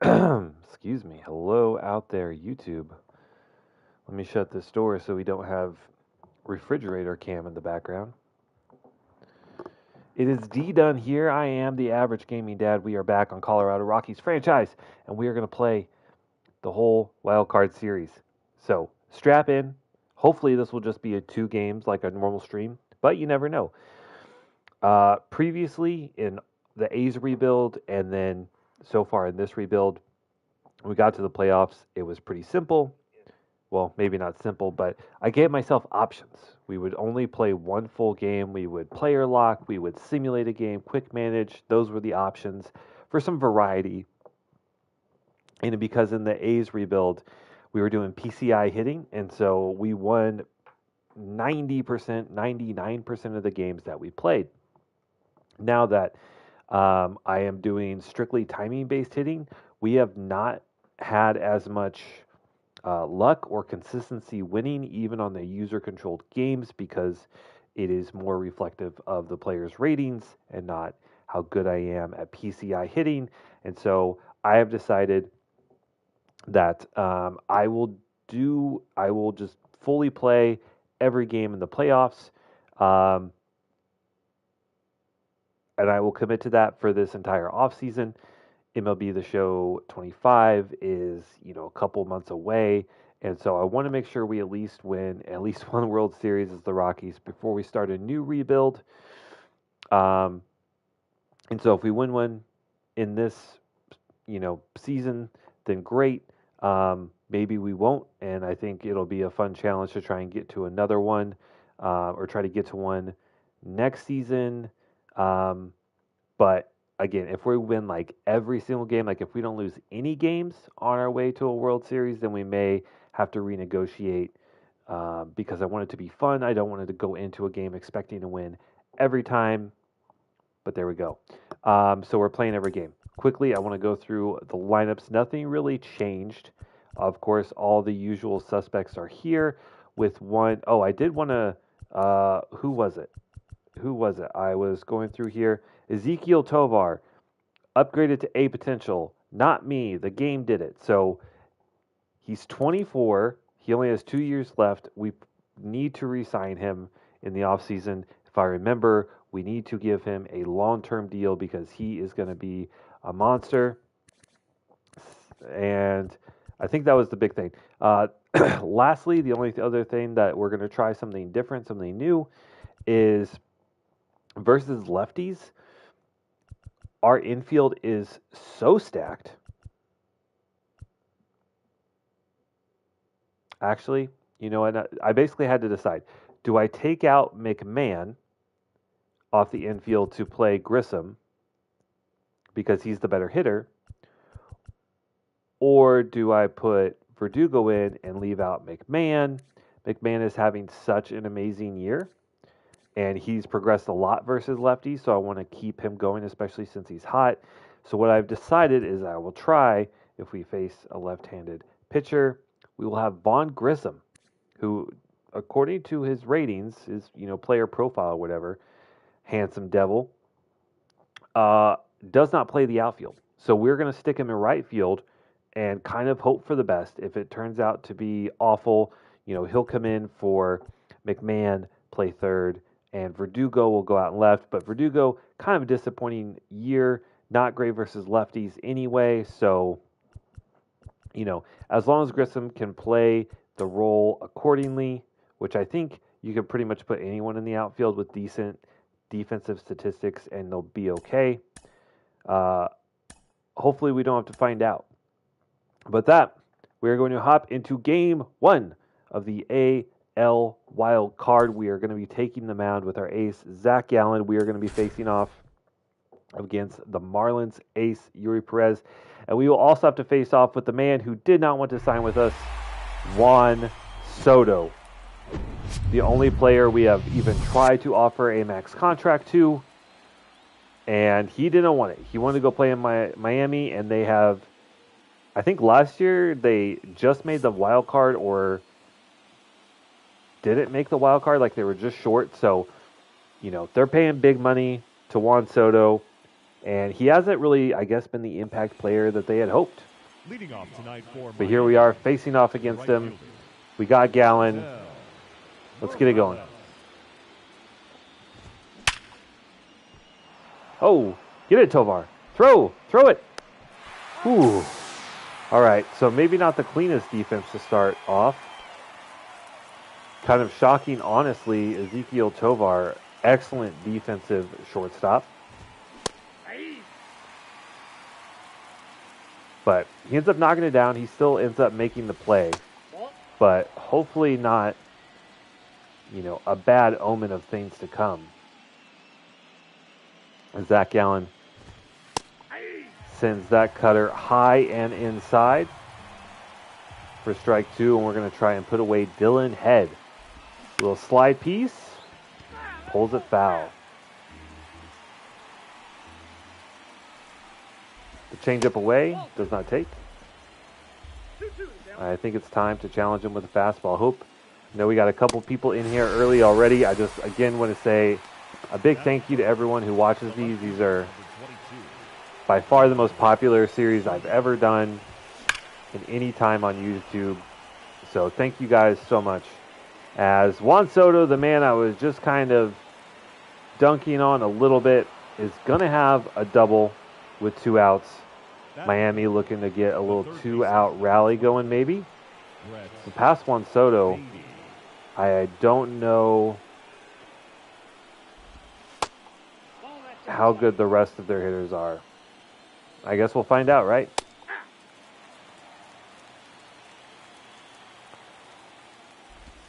Excuse me. Hello out there, YouTube. Let me shut this door so we don't have refrigerator cam in the background. It is D Dunn here. I am the average gaming dad. We are back on Colorado Rockies franchise, and we are going to play the whole Wildcard series. So strap in. Hopefully, this will just be a 2 games like a normal stream, but you never know. Previously in the A's rebuild, and then so far in this rebuild, we got to the playoffs. It was pretty simple. Well, maybe not simple, but I gave myself options. We would only play one full game. We would player lock. We would simulate a game, quick manage. Those were the options for some variety. And because in the A's rebuild, we were doing PCI hitting, and so we won 90%, 99% of the games that we played. Now that I am doing strictly timing based hitting, we have not had as much luck or consistency winning, even on the user controlled games, because it is more reflective of the player's ratings and not how good I am at PCI hitting. And so I have decided that I will just fully play every game in the playoffs. And I will commit to that for this entire offseason. MLB The Show 25 is, a couple months away. And so I want to make sure we at least win at least one World Series as the Rockies before we start a new rebuild. And so if we win one in this, season, then great. Maybe we won't. And I think it'll be a fun challenge to try and get to another one, or try to get to one next season. But again, if we win like every single game, like if we don't lose any games on our way to a World Series, then we may have to renegotiate, because I want it to be fun. I don't want it to go into a game expecting to win every time. But there we go. So we're playing every game. Quickly, I want to go through the lineups. Nothing really changed. Of course, all the usual suspects are here with one. Oh, I did want to. Who was it? I was going through here. Ezekiel Tovar, upgraded to A potential. Not me. The game did it. So he's 24. He only has 2 years left. We need to re-sign him in the offseason. If I remember, we need to give him a long-term deal because he is going to be a monster. And I think that was the big thing. Lastly, the only other thing that we're going to try something different, something new, is versus lefties. Our infield is so stacked. Actually, you know what? I basically had to decide. Do I take out McMahon off the infield to play Grissom because he's the better hitter? Or do I put Verdugo in and leave out McMahon? McMahon is having such an amazing year, and he's progressed a lot versus lefties, so I want to keep him going, especially since he's hot. So what I've decided is I will try, if we face a left-handed pitcher, we will have Vaughn Grissom, who, according to his ratings, his player profile or whatever, handsome devil, does not play the outfield. So we're going to stick him in right field and kind of hope for the best. If it turns out to be awful, he'll come in for McMahon, play third, and Verdugo will go out and left. But Verdugo, kind of a disappointing year, not great versus lefties anyway. So, as long as Grissom can play the role accordingly, which I think you can pretty much put anyone in the outfield with decent defensive statistics and they'll be okay. Hopefully we don't have to find out. But that, we are going to hop into game 1 of the AL Wild Card. We are going to be taking the mound with our ace, Zach Gallen. We are going to be facing off against the Marlins ace, Yuri Perez. And we will also have to face off with the man who did not want to sign with us, Juan Soto. The only player we have even tried to offer a max contract to. And he didn't want it. He wanted to go play in Miami, and they have, I think last year they just made the wild card or didn't make the wild card, like they were just short. So, they're paying big money to Juan Soto, and he hasn't really, I guess, been the impact player that they had hoped. Leading off tonight for But here we are facing off against him. We got Gallen. Let's get it going. Oh, get it, Tovar. Throw it. Ooh. All right, so maybe not the cleanest defense to start off. Kind of shocking, honestly, Ezekiel Tovar, excellent defensive shortstop. But he ends up knocking it down. He still ends up making the play. But hopefully not, a bad omen of things to come. And Zach Gallen sends that cutter high and inside for strike 2, and we're going to try and put away Dylan Head. Little slide piece, pulls it foul. The changeup away, does not take. I think it's time to challenge him with a fastball. I know we got a couple people in here early already. I just, again, want to say a big thank you to everyone who watches these. These are by far the most popular series I've ever done in any time on YouTube. So thank you guys so much. As Juan Soto, the man I was just kind of dunking on a little bit, is going to have a double with 2 outs. Miami looking to get a little 2-out rally going maybe. So past Juan Soto, I don't know how good the rest of their hitters are. I guess we'll find out, right?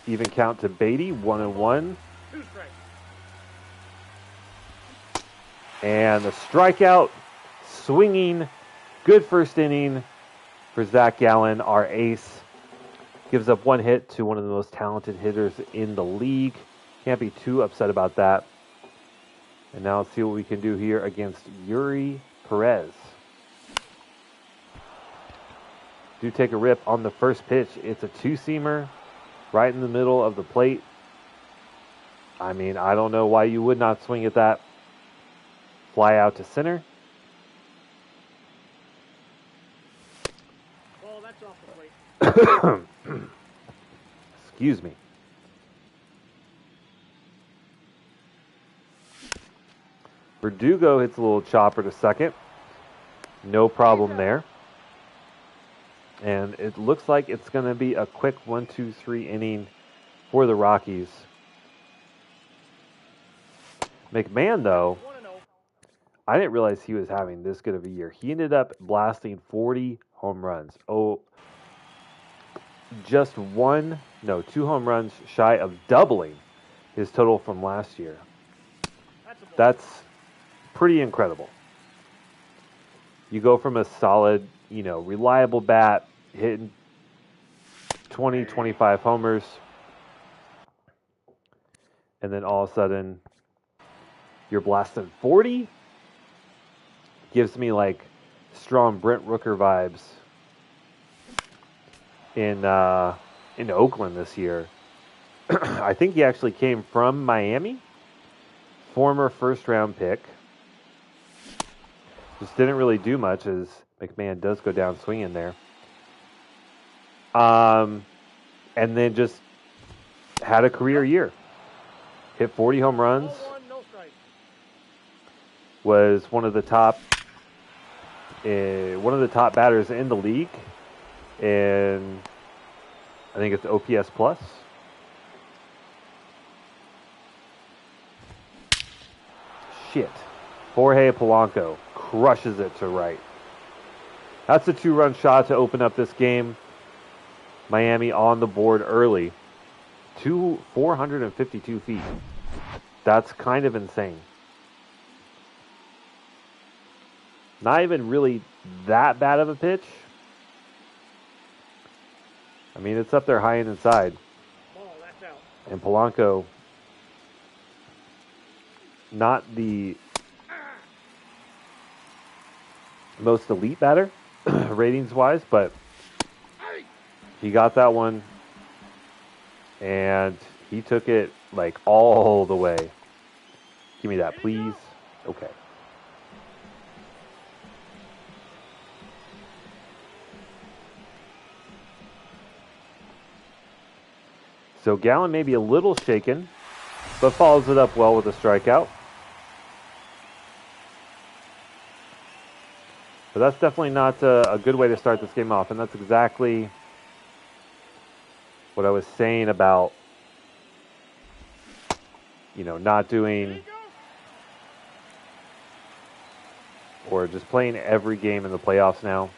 Even count to Beatty, 1-1. And the strikeout, swinging, good first inning for Zach Gallen, our ace. Gives up 1 hit to one of the most talented hitters in the league. Can't be too upset about that. And now let's see what we can do here against Yuri Perez. Do take a rip on the first pitch. It's a 2-seamer right in the middle of the plate. I mean, I don't know why you would not swing at that. Fly out to center. Well, that's off the plate. Excuse me. Verdugo hits a little chopper to second. No problem there. And it looks like it's going to be a quick 1-2-3 inning for the Rockies. McMahon, though, I didn't realize he was having this good of a year. He ended up blasting 40 home runs. Just 2 home runs shy of doubling his total from last year. That's pretty incredible. You go from a solid, reliable bat, hitting 20, 25 homers, and then all of a sudden you're blasting 40? Gives me like strong Brent Rooker vibes in Oakland this year. I think he actually came from Miami. Former first-round pick. Just didn't really do much as McMahon does go down swinging there. And then just had a career year. Hit 40 home runs. Was one of the top batters in the league. And I think it's OPS plus. Shit. Jorge Polanco crushes it to right. That's a 2-run shot to open up this game. Miami on the board early. 452 feet. That's kind of insane. Not even really that bad of a pitch. I mean, it's up there high and inside. And Polanco, not the most elite batter, ratings-wise, but he got that one, and he took it, like, all the way. Give me that, please. Okay. So Gallen may be a little shaken, but follows it up well with a strikeout. But that's definitely not a good way to start this game off, and that's exactly what I was saying about, not doing or just playing every game in the playoffs now.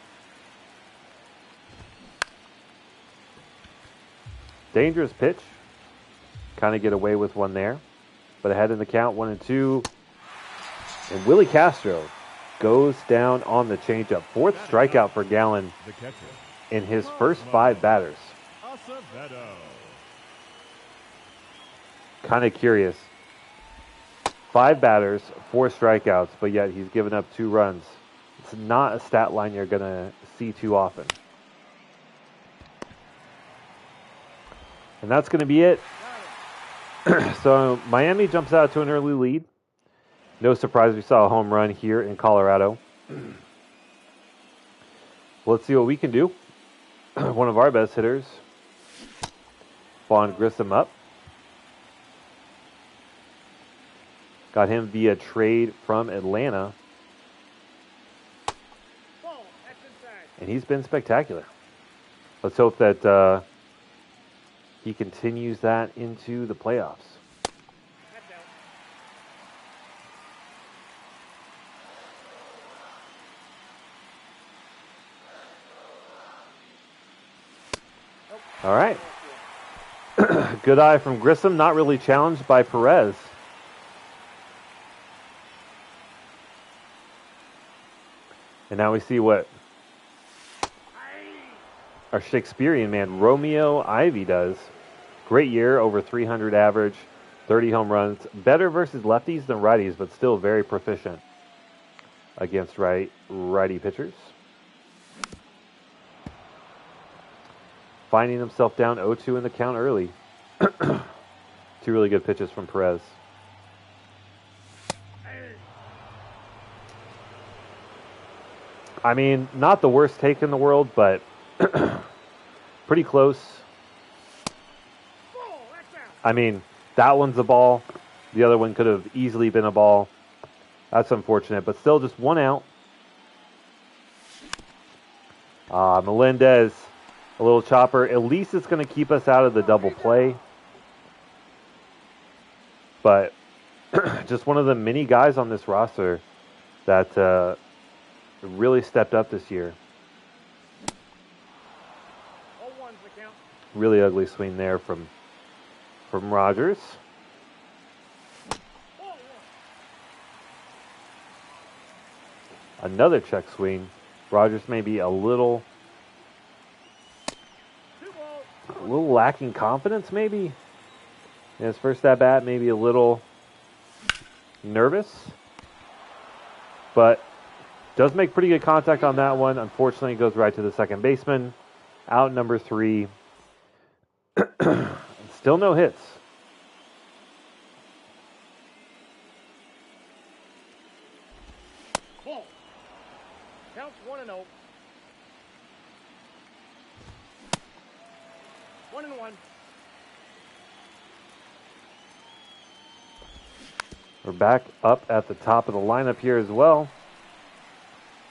Dangerous pitch. Kind of get away with one there. But ahead in the count, 1-2. And Willie Castro goes down on the changeup. Fourth strikeout for Gallen in his first 5 batters. Kind of curious. 5 batters, 4 strikeouts, but yet he's given up 2 runs. It's not a stat line you're going to see too often. And that's going to be it. So Miami jumps out to an early lead. No surprise we saw a home run here in Colorado. Let's see what we can do. One of our best hitters, Vaughn Grissom, up. Got him via trade from Atlanta. And he's been spectacular. Let's hope that he continues that into the playoffs. All right. Good eye from Grissom. Not really challenged by Perez. And now we see what our Shakespearean man, Romeo Ivy, does. Great year, over 300 average, 30 home runs. Better versus lefties than righties, but still very proficient against righty pitchers. Finding himself down 0-2 in the count early. 2 really good pitches from Perez. I mean, not the worst take in the world, but pretty close. I mean, that one's a ball. The other one could have easily been a ball. That's unfortunate, but still just 1 out. Melendez, a little chopper. At least it's going to keep us out of the double play. But just one of the many guys on this roster that really stepped up this year. Really ugly swing there from Rogers. Another check swing. Rogers may be a little lacking confidence, maybe. In his first at bat, maybe a little nervous. But does make pretty good contact on that one. Unfortunately, goes right to the second baseman. Out number 3. Still no hits. Ball. Counts 1-0. 1-1. We're back up at the top of the lineup here as well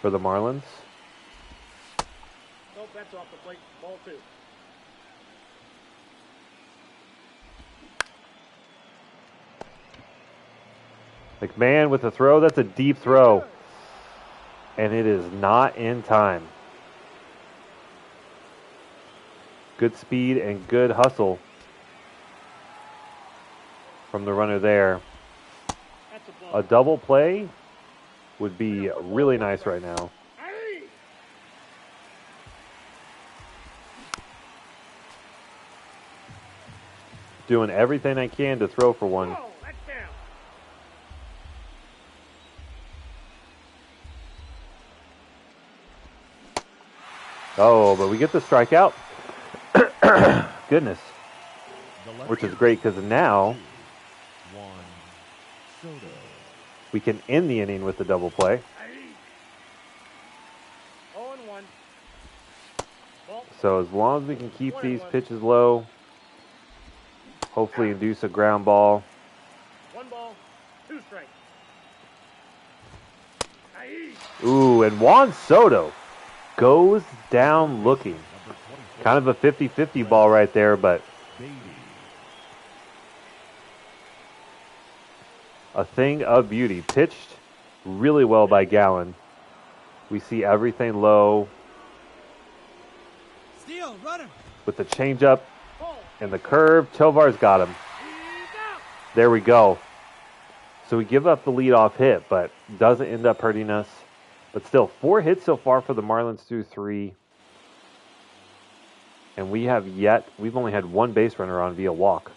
for the Marlins. Nope, that's off the plate. Ball 2. McMahon with the throw. That's a deep throw. And it is not in time. Good speed and good hustle from the runner there. A double play would be really nice right now. Doing everything I can to throw for one. Oh, but we get the strikeout. Goodness. Which is great because now we can end the inning with the double play. 0-1. So as long as we can keep these pitches low, Hopefully induce a ground ball. 1 ball, 2 strikes. Aye. Ooh, and Juan Soto goes down looking. Kind of a 50-50 ball right there, but a thing of beauty. Pitched really well by Gallen. We see everything low Steal, run him. with the changeup Ball. and the curve. Tovar's got him. He's out. There we go. So we give up the leadoff hit, but doesn't end up hurting us. But still, 4 hits so far for the Marlins through 3. And we've only had 1 base runner on via walk.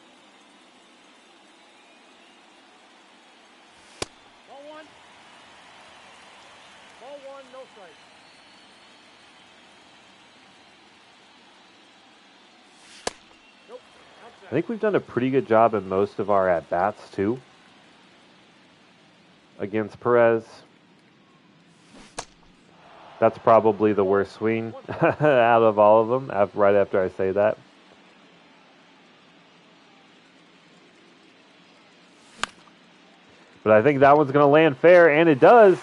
Ball 1. Ball 1, no strikes. Nope. I think we've done a pretty good job in most of our at-bats, too, against Perez. That's probably the worst swing out of all of them, right after I say that. But I think that one's going to land fair, and it does.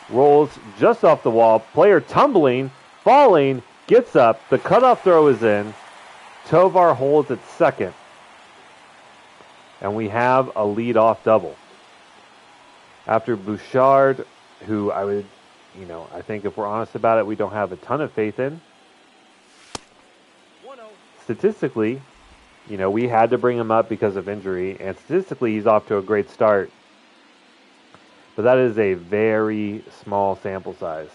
Rolls just off the wall. Player tumbling, falling, gets up. The cutoff throw is in. Tovar holds at second. And we have a leadoff double. After Bouchard, who I think if we're honest about it, we don't have a ton of faith in. 1-0. Statistically, we had to bring him up because of injury, and statistically he's off to a great start. But that is a very small sample size.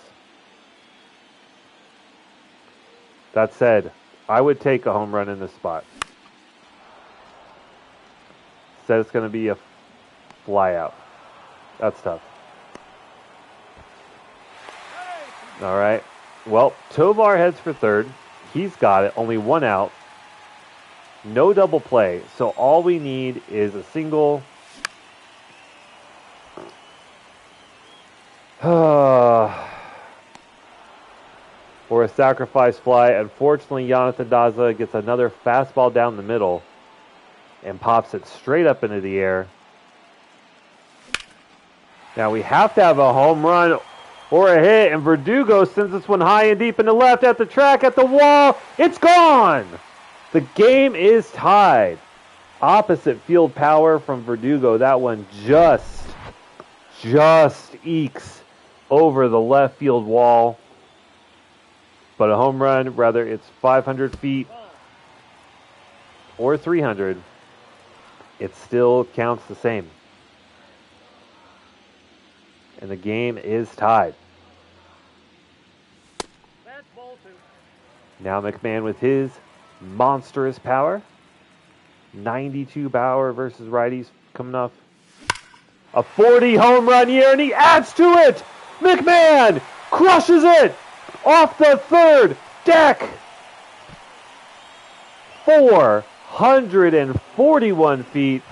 That said, I would take a home run in this spot. Said it's going to be a fly out. That's tough. All right. Well, Tovar heads for third. He's got it. Only 1 out. No double play. So all we need is a single. Or a sacrifice fly. Unfortunately, Jonathan Daza gets another fastball down the middle and pops it straight up into the air. Now we have to have a home run or a hit, and Verdugo sends this one high and deep in the left at the track, at the wall. It's gone! The game is tied. Opposite field power from Verdugo. That one just ekes over the left field wall. But a home run, whether it's 500 feet or 300, it still counts the same. And the game is tied. That's ball 2. Now McMahon with his monstrous power. 92 power versus righties coming off a 40 home run year, and he adds to it. McMahon crushes it off the third deck. 441 feet.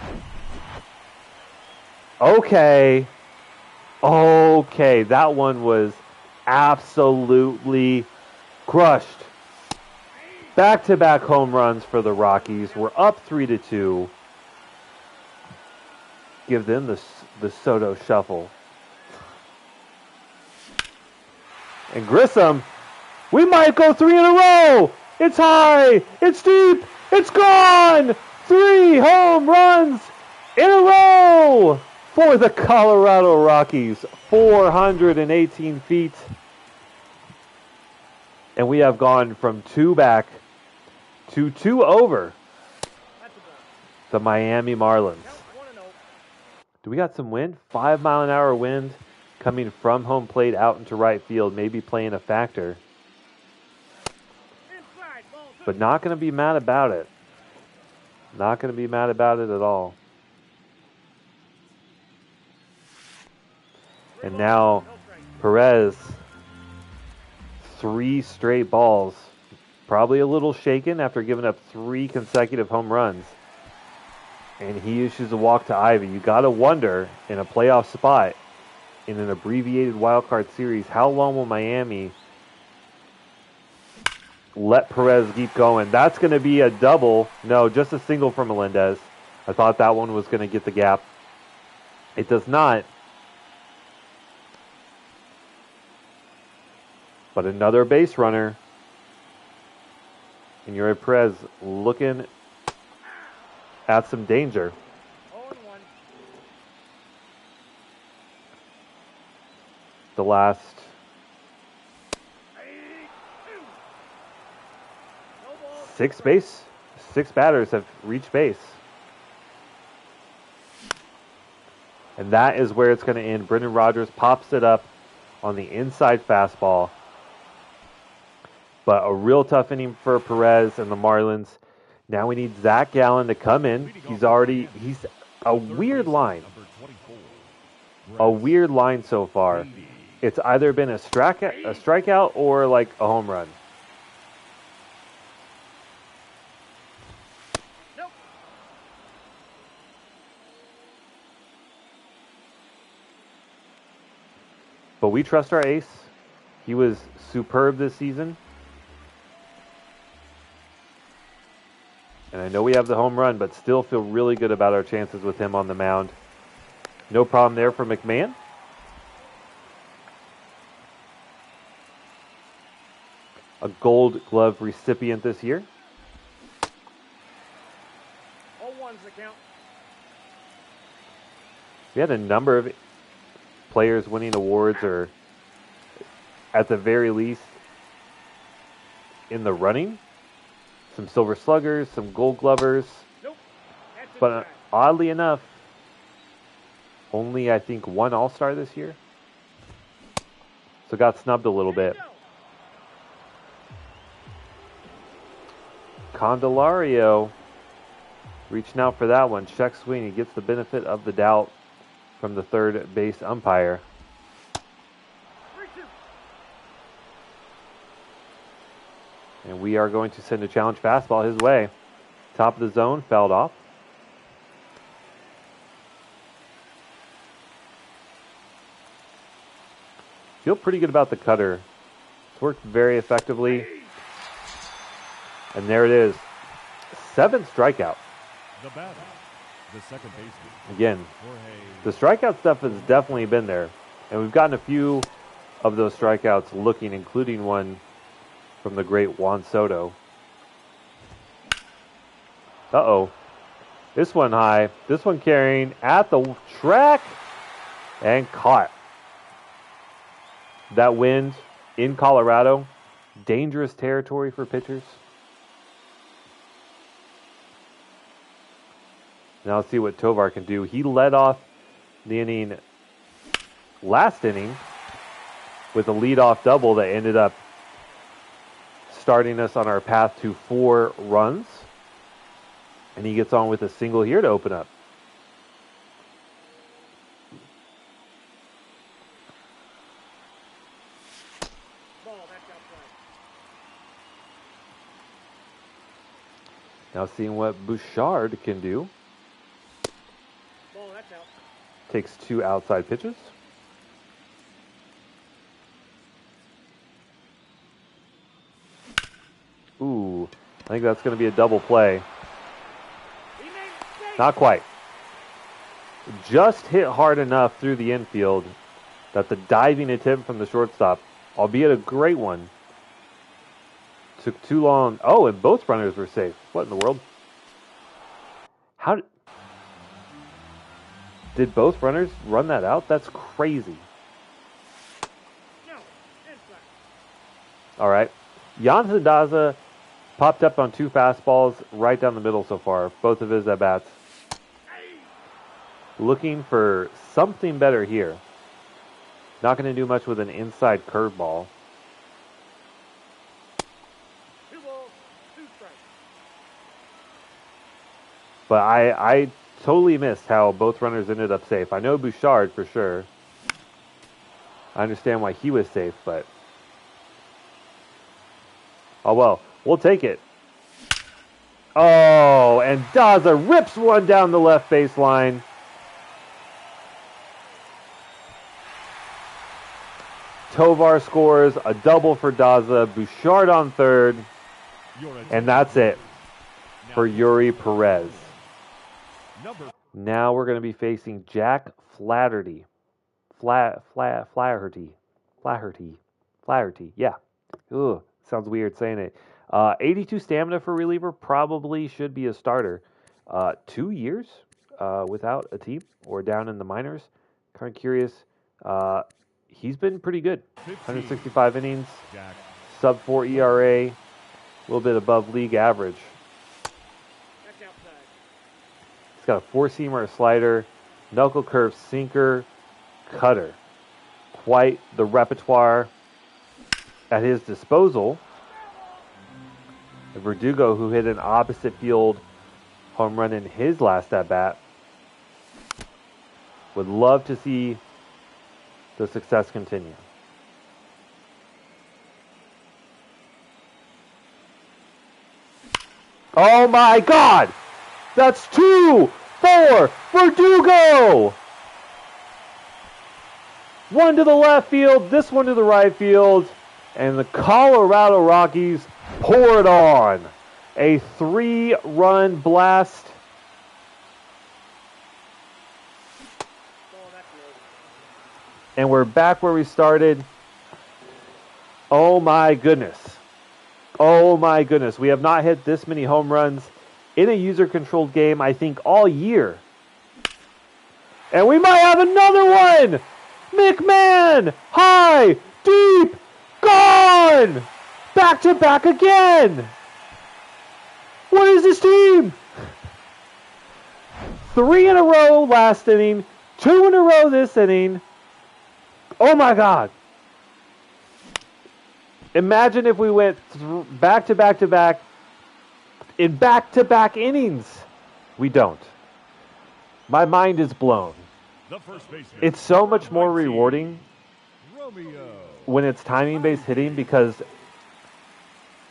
Okay, that one was absolutely crushed. Back-to-back home runs for the Rockies. We're up 3-2. Give them the Soto shuffle. And Grissom, we might go 3 in a row. It's high. It's deep. It's gone. 3 home runs in a row for the Colorado Rockies. 418 feet. And we have gone from 2 back to 2 over That's a ball. the Miami Marlins. Count 1-0. Do we got some wind? 5-mile-an-hour wind coming from home plate out into right field, maybe playing a factor. Inside, ball 2. But not going to be mad about it. Not going to be mad about it at all. And now No strikes. Perez, 3 straight balls. Probably a little shaken after giving up 3 consecutive home runs. And he issues a walk to Ivy. You got to wonder, in a playoff spot, in an abbreviated wildcard series, how long will Miami let Perez keep going. That's going to be a double. No, just a single for Melendez. I thought that one was going to get the gap. It does not. But another base runner. And you're at Perez looking at some danger. 0-1. The last No ball. six batters have reached base. And that is where it's going to end. Brendan Rodgers pops it up on the inside fastball. But a real tough inning for Perez and the Marlins. Now we need Zach Gallen to come in. He's a weird line. A weird line so far. It's either been a strikeout or like a home run. Nope. But we trust our ace. He was superb this season. And I know we have the home run, but still feel really good about our chances with him on the mound. No problem there for McMahon. A Gold Glove recipient this year. 0-1's the count. We had a number of players winning awards, or at the very least in the running. Some Silver Sluggers, some Gold Glovers. Nope. That's But inside. oddly enough, only I think one All-Star this year. So got snubbed a little bit. Candelario reaching out for that one. Check swing. He gets the benefit of the doubt from the third base umpire. 3-2. And we are going to send a challenge fastball his way. Top of the zone, fouled off. Feel pretty good about the cutter. It's worked very effectively. And there it is. 7th strikeout. The batter, the second baseman. Again, Jorge. the strikeout stuff has definitely been there. And we've gotten a few of those strikeouts looking, including one from the great Juan Soto. Uh-oh. This one high. This one carrying at the track. And caught. That wind in Colorado. Dangerous territory for pitchers. Now let's see what Tovar can do. He led off the inning, last inning, with a leadoff double that ended up starting us on our path to 4 runs. And he gets on with a single here to open up. Ball. That's outside. Now seeing what Bouchard can do. Ball. That's out. Takes 2 outside pitches. Ooh, I think that's going to be a double play. He made a mistake. Not quite. Just hit hard enough through the infield that the diving attempt from the shortstop, albeit a great one, took too long. Oh, and both runners were safe. What in the world? How did both runners run that out? That's crazy. No. Inside. All right. Jansen Daza popped up on 2 fastballs right down the middle so far, both of his at-bats. Looking for something better here. Not going to do much with an inside curveball. 2 balls. 2 strikes. But I totally missed how both runners ended up safe. I know Bouchard for sure. I understand why he was safe, but... oh, well. We'll take it. Oh, and Daza rips one down the left baseline. Tovar scores a double for Daza. Bouchard on third. And that's it for Yuri Perez. Now we're going to be facing Jack Flaherty. Flaherty. Yeah. Ugh, sounds weird saying it. 82 stamina for reliever. Probably should be a starter. 2 years without a team or down in the minors. Kind of curious. He's been pretty good. 165 innings. Sub 4 ERA. A little bit above league average. That's outside. He's got a four-seamer, a slider, knuckle curve, sinker, cutter. Quite the repertoire at his disposal. Verdugo, who hit an opposite field home run in his last at-bat. Would love to see the success continue. Oh my God! That's 2 for Verdugo! One to the left field, this one to the right field, and the Colorado Rockies pour it on. A 3-run blast. Oh, that's low. And we're back where we started. Oh my goodness. Oh my goodness. We have not hit this many home runs in a user-controlled game, I think, all year. And we might have another one! McMahon! High! Deep! Gone! Back to back again! What is this team? 3 in a row last inning. 2 in a row this inning. Oh my God. Imagine if we went back to back to back in back to back innings. We don't. My mind is blown. It's so much more rewarding when it's timing based hitting because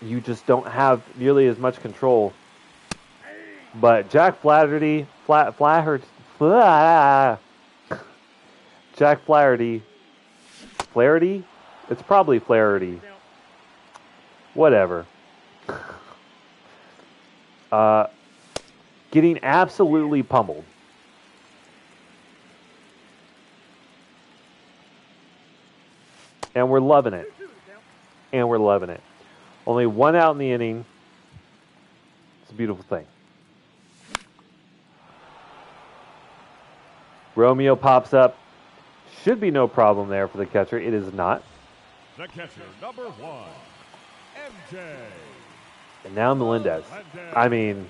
you just don't have nearly as much control. But Jack Flaherty, Jack Flaherty, it's probably Flaherty. Whatever. Getting absolutely pummeled. And we're loving it. And we're loving it. Only 1 out in the inning. It's a beautiful thing. Romeo pops up. Should be no problem there for the catcher. It is not. The catcher, number 1, MJ. And now Melendez. I mean,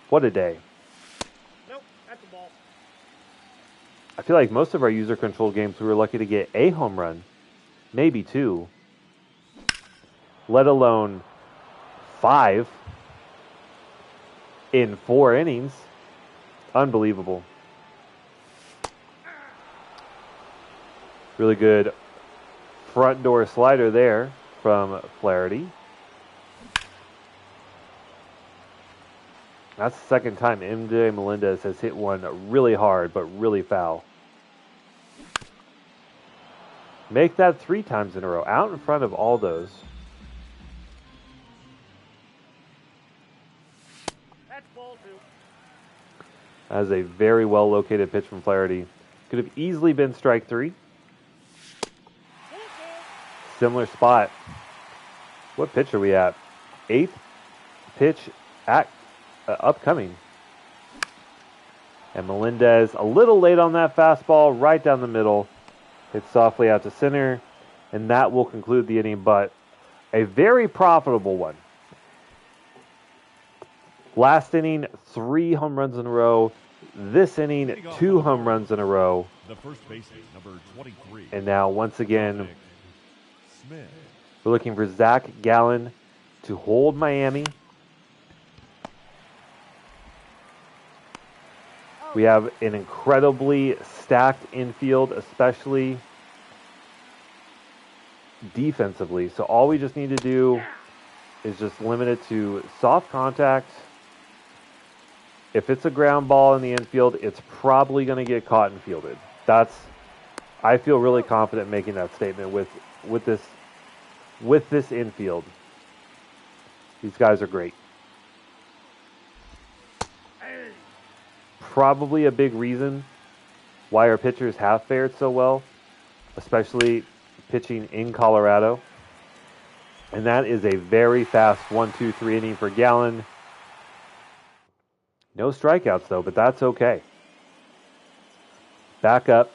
what a day. Nope, that's a ball. I feel like most of our user-controlled games we were lucky to get a home run, maybe 2, let alone 5 in 4 innings. Unbelievable. Really good front door slider there from Flaherty. That's the second time MJ Melendez has hit one really hard, but really foul. Make that 3 times in a row, out in front of all those. That's ball 2. That is a very well located pitch from Flaherty. Could have easily been strike 3. Similar spot. What pitch are we at? 8th pitch upcoming. And Melendez a little late on that fastball, right down the middle. Hits softly out to center. And that will conclude the inning, but a very profitable one. Last inning, 3 home runs in a row. This inning, 2 home runs in a row. The first baseman, number 23. And now, once again, Smith. we're looking for Zach Gallen to hold Miami. We have an incredibly stacked infield, especially defensively. So all we just need to do is just limit it to soft contact. If it's a ground ball in the infield, it's probably going to get caught and fielded. I feel really confident making that statement with this with this infield. These guys are great. Probably a big reason why our pitchers have fared so well, especially pitching in Colorado. And that is a very fast 1-2-3 inning for Gallen. No strikeouts, though, but that's okay. Back up.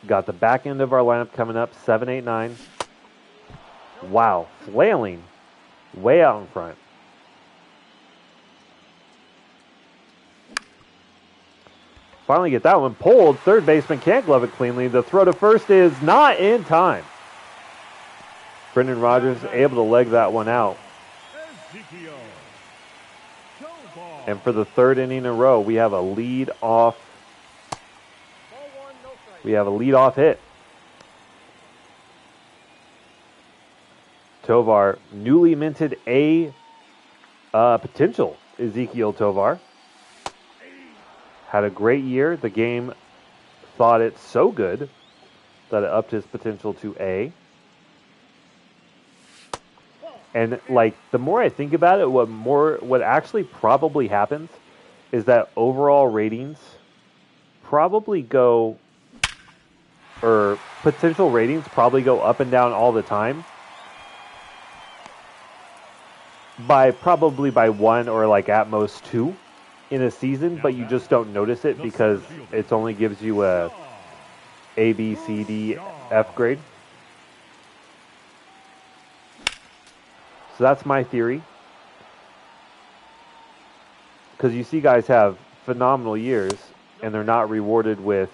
Got the back end of our lineup coming up, 7, 8, 9. Wow, flailing way out in front. Finally get that one pulled. Third baseman can't glove it cleanly. The throw to first is not in time. Brendan Rodgers able to leg that one out. And for the third inning in a row, we have a lead-off. We have a lead-off hit. Tovar, newly minted A potential, Ezekiel Tovar. Had a great year. The game thought it so good that it upped his potential to A. And like the more I think about it, what actually probably happens is that overall ratings probably go, or potential ratings probably go up and down all the time. Probably by 1 or like at most 2 in a season, but you just don't notice it because it only gives you a B, C, D, F grade. So that's my theory. Because you see guys have phenomenal years and they're not rewarded with,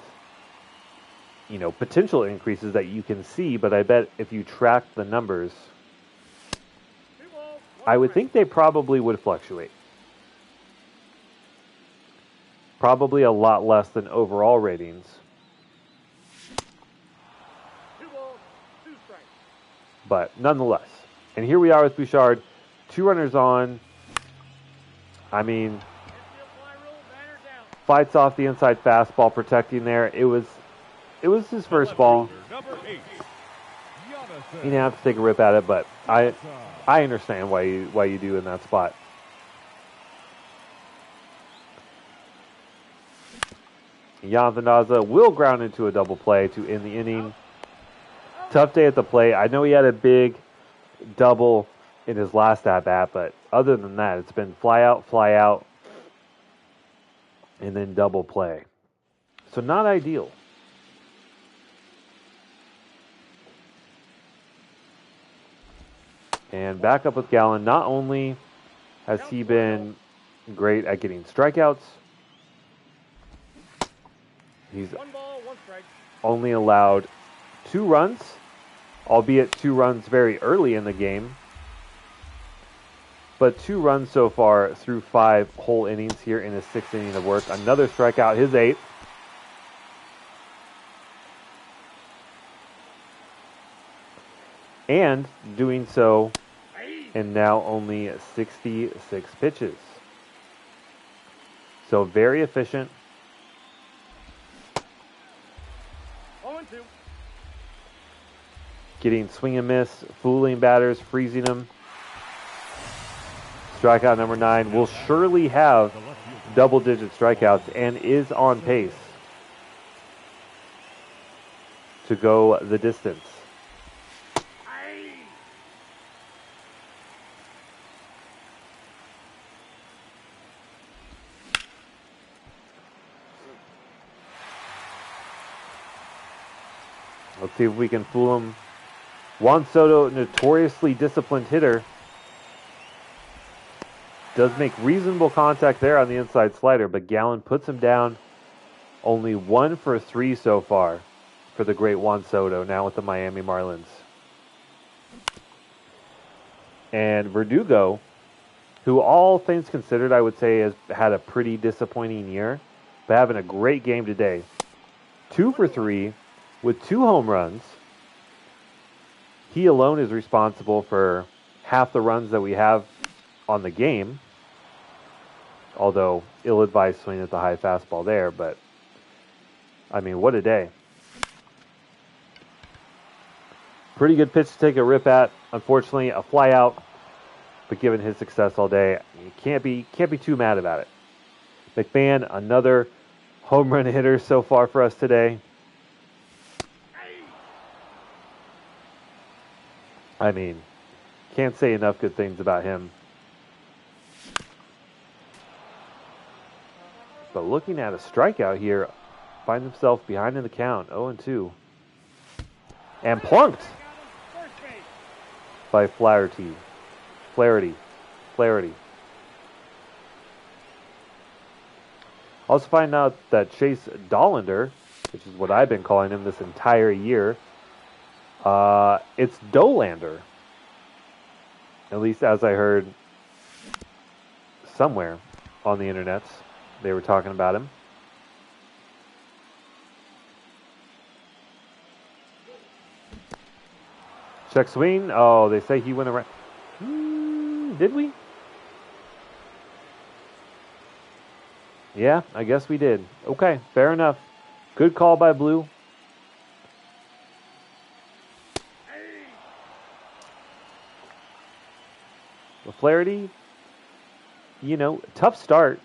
potential increases that you can see, but I bet if you track the numbers, I would think they probably would fluctuate. Probably a lot less than overall ratings. But nonetheless. And here we are with Bouchard. 2 runners on. I mean, fights off the inside fastball, protecting there. It was his first ball. He didn't have to take a rip at it, but I understand why you do in that spot. Jonathan Daza will ground into a double play to end the inning. Tough day at the plate. I know he had a big double in his last at-bat, but other than that, it's been fly out, and then double play. So not ideal. And back up with Gallen. Not only has he been great at getting strikeouts, he's only allowed 2 runs, albeit 2 runs very early in the game. But 2 runs so far through 5 whole innings here in his 6th inning of work. Another strikeout, his 8th. And doing so in now only 66 pitches. So very efficient. 0-2. Getting swing and miss, fooling batters, freezing them. Strikeout number 9 will surely have double-digit strikeouts and is on pace to go the distance. Let's see if we can fool him. Juan Soto, notoriously disciplined hitter, does make reasonable contact there on the inside slider, but Gallen puts him down. Only 1 for 3 so far for the great Juan Soto, now with the Miami Marlins. And Verdugo, who all things considered, I would say has had a pretty disappointing year, but having a great game today. 2 for 3 with 2 home runs. He alone is responsible for half the runs that we have on the game. Although, ill-advised swing at the high fastball there, but, I mean, what a day. Pretty good pitch to take a rip at. Unfortunately, a fly out, but given his success all day, you can't be too mad about it. McMahon, another home run hitter so far for us today. I mean, can't say enough good things about him. But looking at a strikeout here, finds himself behind in the count, 0-2. And plunked by Flaherty. Also find out that Chase Dollander, which is what I've been calling him this entire year, it's Dolander. At least as I heard somewhere on the internet, they were talking about him. Check swing. Oh, they say he went around. Did we? Yeah, I guess we did. Okay, fair enough. Good call by Blue. Flaherty, you know, tough start.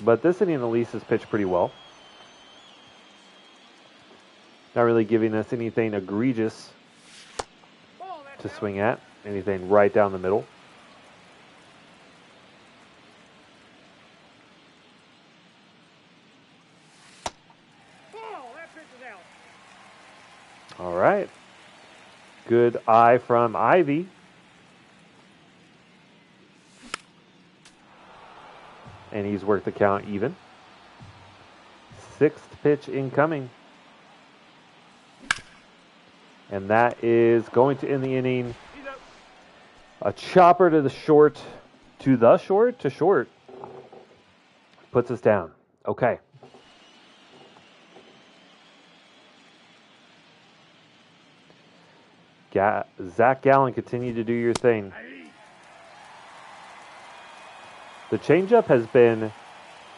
But this inning at least has pitched pretty well. Not really giving us anything egregious to swing at. Anything right down the middle. All right. Good eye from Ivy. And he's worked the count even. Sixth pitch incoming. And that is going to end the inning. A chopper to the short. To short. Puts us down. Okay. Zach Gallen, continue to do your thing. The changeup has been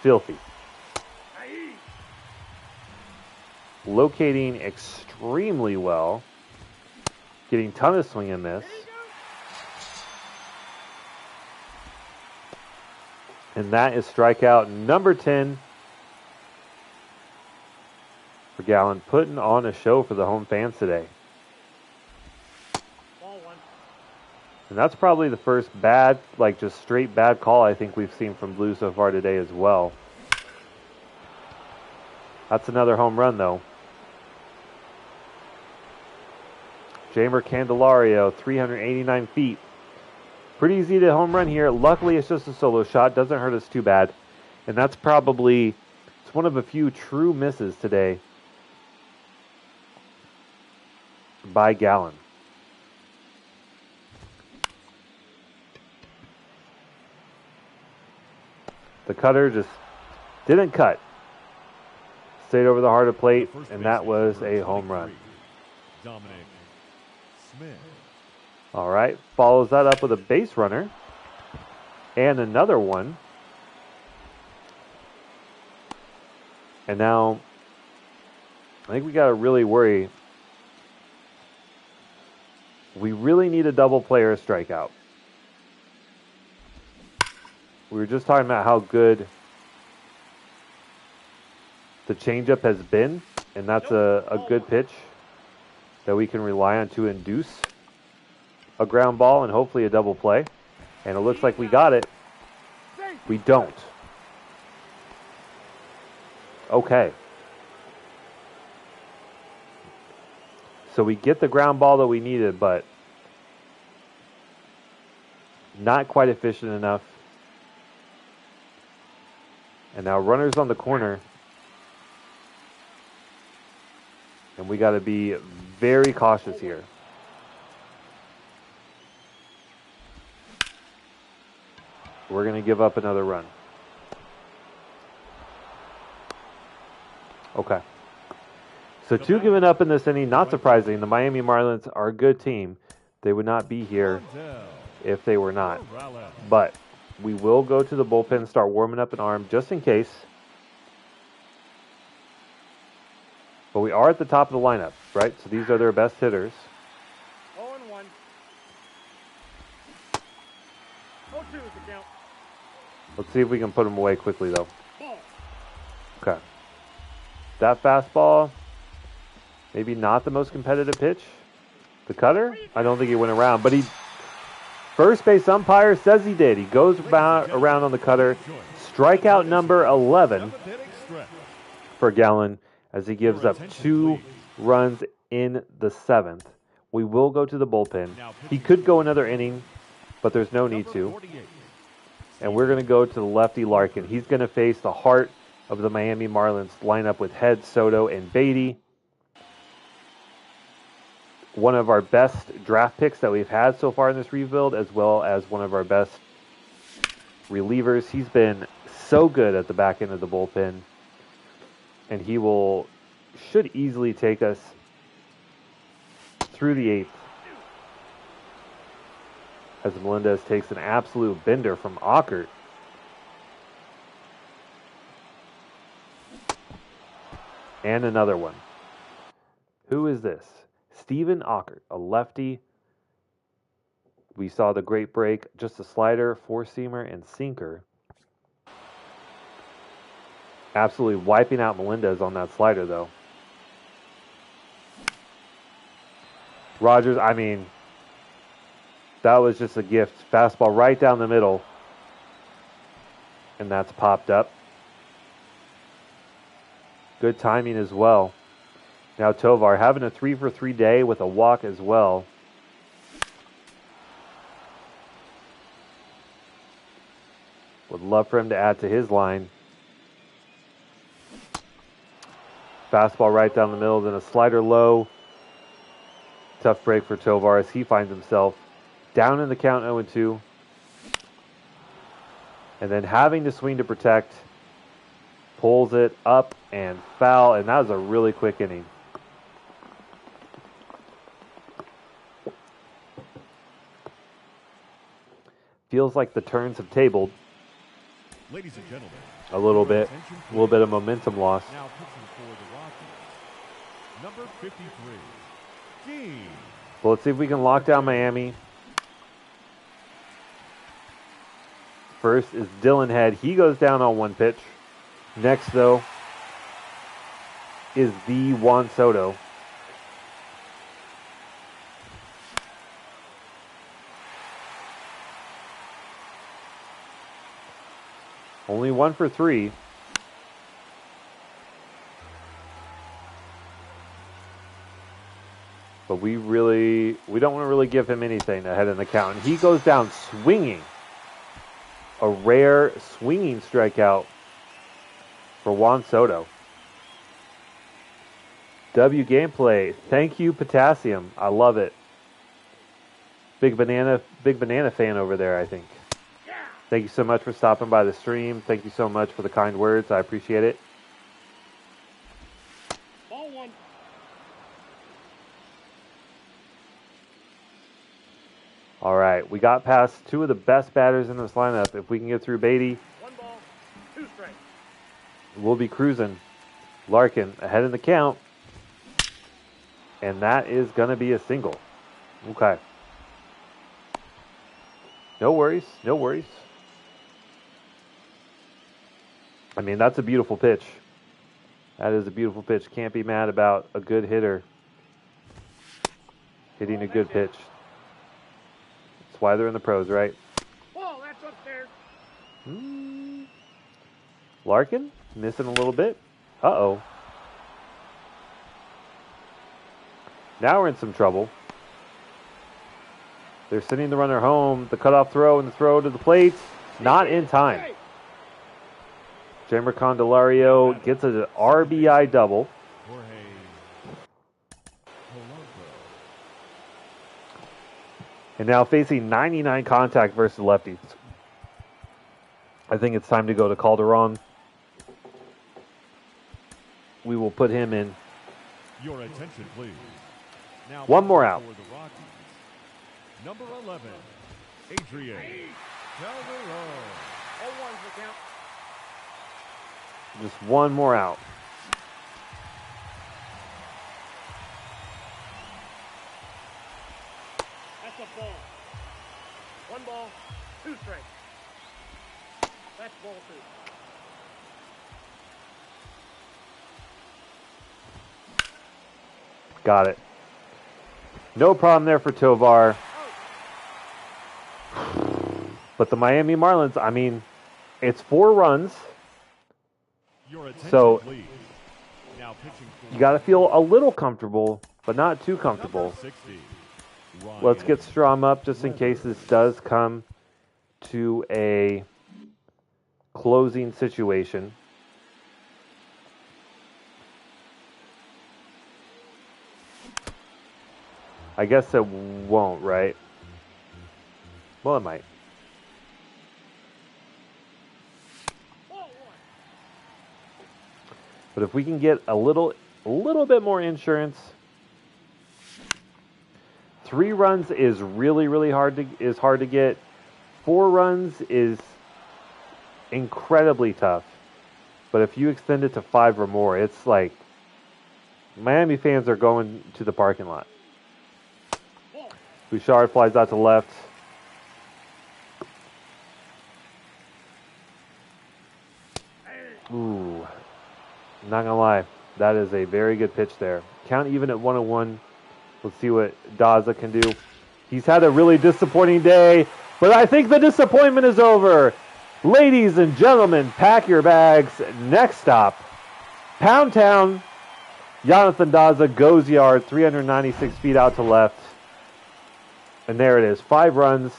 filthy. Locating extremely well. Getting a ton of swing and miss. And that is strikeout number 10 for Gallen. Putting on a show for the home fans today. And that's probably the first bad, like just straight bad call I think we've seen from Blue so far today as well. That's another home run though. Jamer Candelario, 389 feet. Pretty easy to home run here. Luckily it's just a solo shot. Doesn't hurt us too bad. And that's probably, it's one of a few true misses today by Gallen. The cutter just didn't cut. Stayed over the heart of plate, and that was a home run. Dominic Smith. All right, follows that up with a base runner. And another one. And now, I think we got to really worry. We really need a double play or a strikeout. We were just talking about how good the changeup has been, and that's a good pitch that we can rely on to induce a ground ball and hopefully a double play. And it looks like we got it. We don't. Okay. So we get the ground ball that we needed, but not quite efficient enough. And now runners on the corner. And we got to be very cautious here. We're going to give up another run. Okay. So 2 given up in this inning. Not surprising. The Miami Marlins are a good team. They would not be here if they were not. Morales. But we will go to the bullpen and start warming up an arm just in case. But we are at the top of the lineup, right? So these are their best hitters. 0-1. 0-2 is the count. Let's see if we can put them away quickly, though. Ball. Okay. That fastball, maybe not the most competitive pitch. The cutter, I don't think he went around, but he... First base umpire says he did. He goes around on the cutter. Strikeout number 11 for Gallen as he gives up 2 runs in the 7th. We will go to the bullpen. He could go another inning, but there's no need to. And we're going to go to the lefty Larkin. He's going to face the heart of the Miami Marlins lineup with Head, Soto, and Beatty. One of our best draft picks that we've had so far in this rebuild, as well as one of our best relievers. He's been so good at the back end of the bullpen, and he should easily take us through the 8th as Melendez takes an absolute bender from Ockert. And another one. Who is this? Steven Ockert, a lefty. We saw the great break, just a slider, 4-seamer, and sinker. Absolutely wiping out Melendez on that slider, though. Rogers, I mean, that was just a gift. Fastball right down the middle. And that's popped up. Good timing as well. Now Tovar having a 3-for-3 day with a walk as well. Would love for him to add to his line. Fastball right down the middle, then a slider low. Tough break for Tovar as he finds himself down in the count 0-2. And then having to swing to protect. Pulls it up and foul, and that was a really quick inning. Feels like the turns have tabled. Ladies and gentlemen, a little bit of momentum loss. Now pitching for the Rockies, number 53, Dean. Well, let's see if we can lock down Miami. First is Dylan Head. He goes down on 1 pitch. Next, though, is the Juan Soto. Only 1 for 3. But we don't want to really give him anything ahead in the count. And he goes down swinging. A rare swinging strikeout for Juan Soto. W gameplay. Thank you, Potassium. I love it. Big banana fan over there, I think. Thank you so much for stopping by the stream. Thank you so much for the kind words. I appreciate it. Ball 1. All right, we got past 2 of the best batters in this lineup. If we can get through Beatty, 1 ball, 2 strikes. we'll be cruising. Larkin ahead in the count. And that is going to be a single. Okay. No worries, no worries. I mean, that's a beautiful pitch. That is a beautiful pitch. Can't be mad about a good hitter hitting a good pitch. That's why they're in the pros, right? Ball, that's upstairs. Larkin missing a little bit. Uh-oh. Now we're in some trouble. They're sending the runner home. The cutoff throw and the throw to the plate. Not in time. Jamer Candelario gets an RBI double. And now facing 99 contact versus lefties. I think it's time to go to Calderon. We will put him in. Your attention, please. Now one more out. for the Rockies, number 11, Adrian Calderon. 0-1's the count. Just one more out. That's a ball. 1 ball, 2 strikes. That's ball 2. Got it. No problem there for Tovar. But the Miami Marlins, I mean, it's 4 runs. Your attention, So please. Now pitching for you got to feel a little comfortable, but not too number comfortable. 60. Let's Ryan get Strom up just in case this does come to a closing situation. I guess it won't, right? Well, it might. Ball 1. But if we can get a little bit more insurance, 3 runs is really hard to get. 4 runs is incredibly tough. But if you extend it to 5 or more, it's like Miami fans are going to the parking lot. Ball. Bouchard flies out to left. Ooh, not gonna lie, that is a very good pitch there. Count even at 1-1. Let's see what Daza can do. He's had a really disappointing day, but I think the disappointment is over. Ladies and gentlemen, pack your bags. Next stop, Pound Town. Jonathan Daza goes yard, 396 feet out to left. And there it is, 5 runs.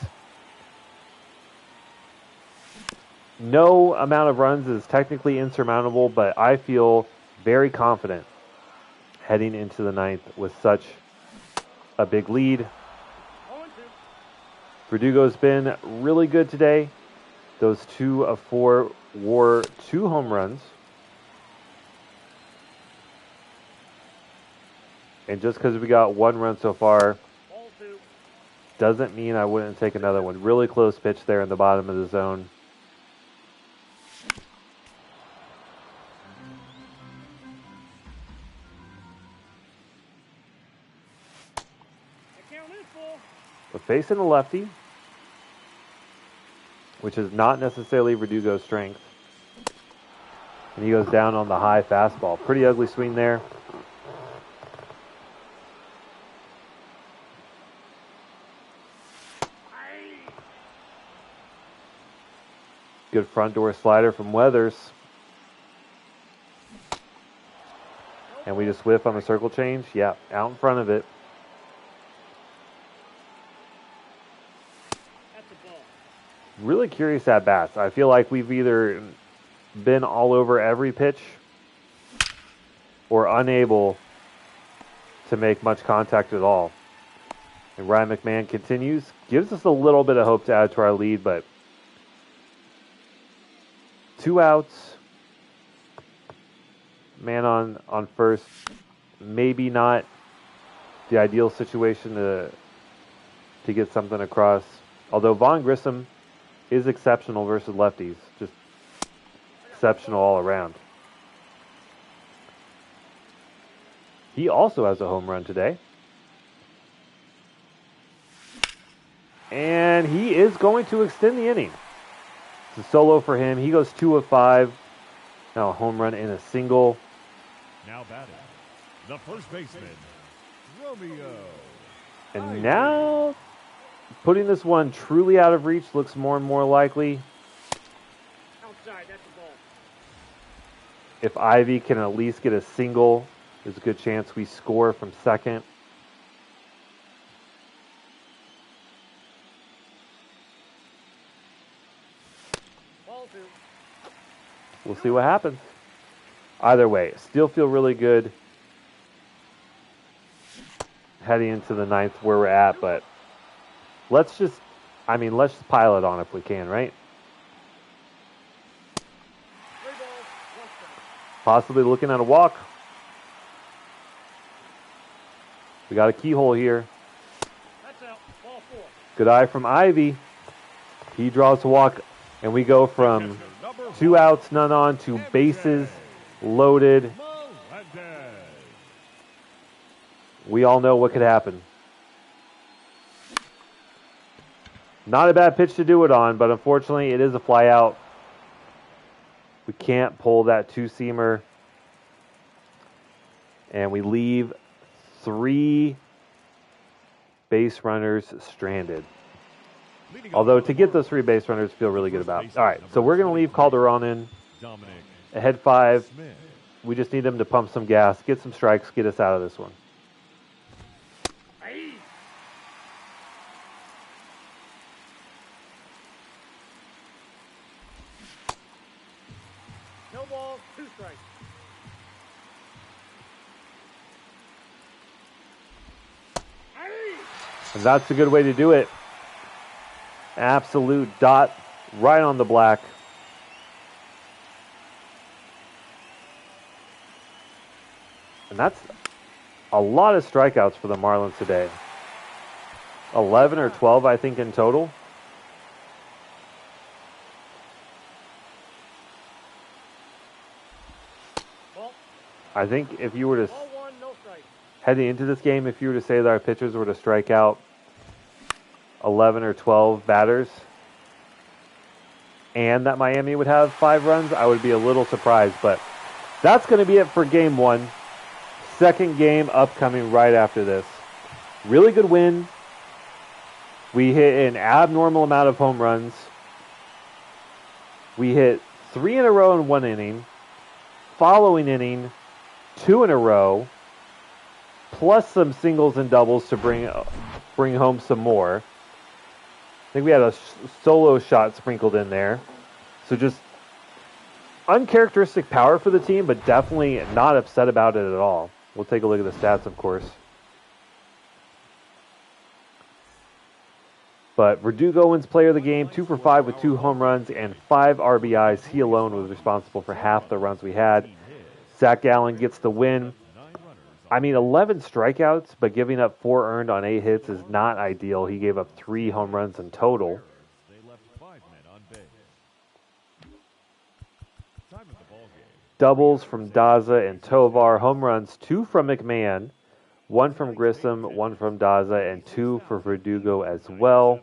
No amount of runs is technically insurmountable, but I feel very confident heading into the 9th with such a big lead. 0-2. Verdugo's been really good today. Those 2 of 4 were 2 home runs. And just because we got 1 run so far Ball 2. doesn't mean I wouldn't take another one. Really close pitch there in the bottom of the zone. The count is full. But facing a lefty, which is not necessarily Verdugo's strength. And he goes down on the high fastball. Pretty ugly swing there. Good front door slider from Weathers. And we just whiff on the circle change. Yeah, out in front of it. That's a ball. Really curious at bats. I feel like we've either been all over every pitch or unable to make much contact at all. And Ryan McMahon continues. Gives us a little bit of hope to add to our lead, but 2 outs. Man on first. Maybe not the ideal situation to get something across. Although Vaughn Grissom is exceptional versus lefties. Just exceptional all around. He also has a home run today. And he is going to extend the inning. It's a solo for him. He goes 2 of 5. Now a home run and a single. now batting. The first baseman, Romeo. And now putting this one truly out of reach looks more and more likely. Outside, that's a ball. If Ivy can at least get a single, there's a good chance we score from second. Ball 2. We'll see what happens. Either way, still feel really good heading into the 9th where we're at, but let's just pile it on if we can, right? 3 balls, 1 strike. Possibly looking at a walk. We got a keyhole here. That's out. Ball 4. Good eye from Ivy. He draws to walk, and we go from 2 outs, none on, to bases loaded. We all know what could happen. Not a bad pitch to do it on, but unfortunately it is a fly out. We can't pull that two-seamer. And we leave 3 base runners stranded. Although to get those 3 base runners, feel really good about. All right, so we're going to leave Calderon in. Ahead 5. We just need him to pump some gas, get some strikes, get us out of this one. No balls, 2 strikes. And that's a good way to do it. Absolute dot right on the black. And that's a lot of strikeouts for the Marlins today. 11 or 12, I think, in total. Ball. I think if you were to, Ball 1, no strike. heading into this game, if you were to say that our pitchers were to strike out 11 or 12 batters, and that Miami would have 5 runs, I would be a little surprised. But that's going to be it for game 1. Second game upcoming right after this. Really good win. We hit an abnormal amount of home runs. We hit 3 in a row in 1 inning. Following inning, 2 in a row. Plus some singles and doubles to bring home some more. I think we had a solo shot sprinkled in there. So just uncharacteristic power for the team, but definitely not upset about it at all. We'll take a look at the stats, of course. But Verdugo wins player of the game, 2 for 5 with 2 home runs and 5 RBIs. He alone was responsible for half the runs we had. Zach Gallen gets the win. I mean, 11 strikeouts, but giving up 4 earned on 8 hits is not ideal. He gave up 3 home runs in total. Doubles from Daza and Tovar. Home runs, 2 from McMahon, 1 from Grissom, 1 from Daza, and 2 for Verdugo as well.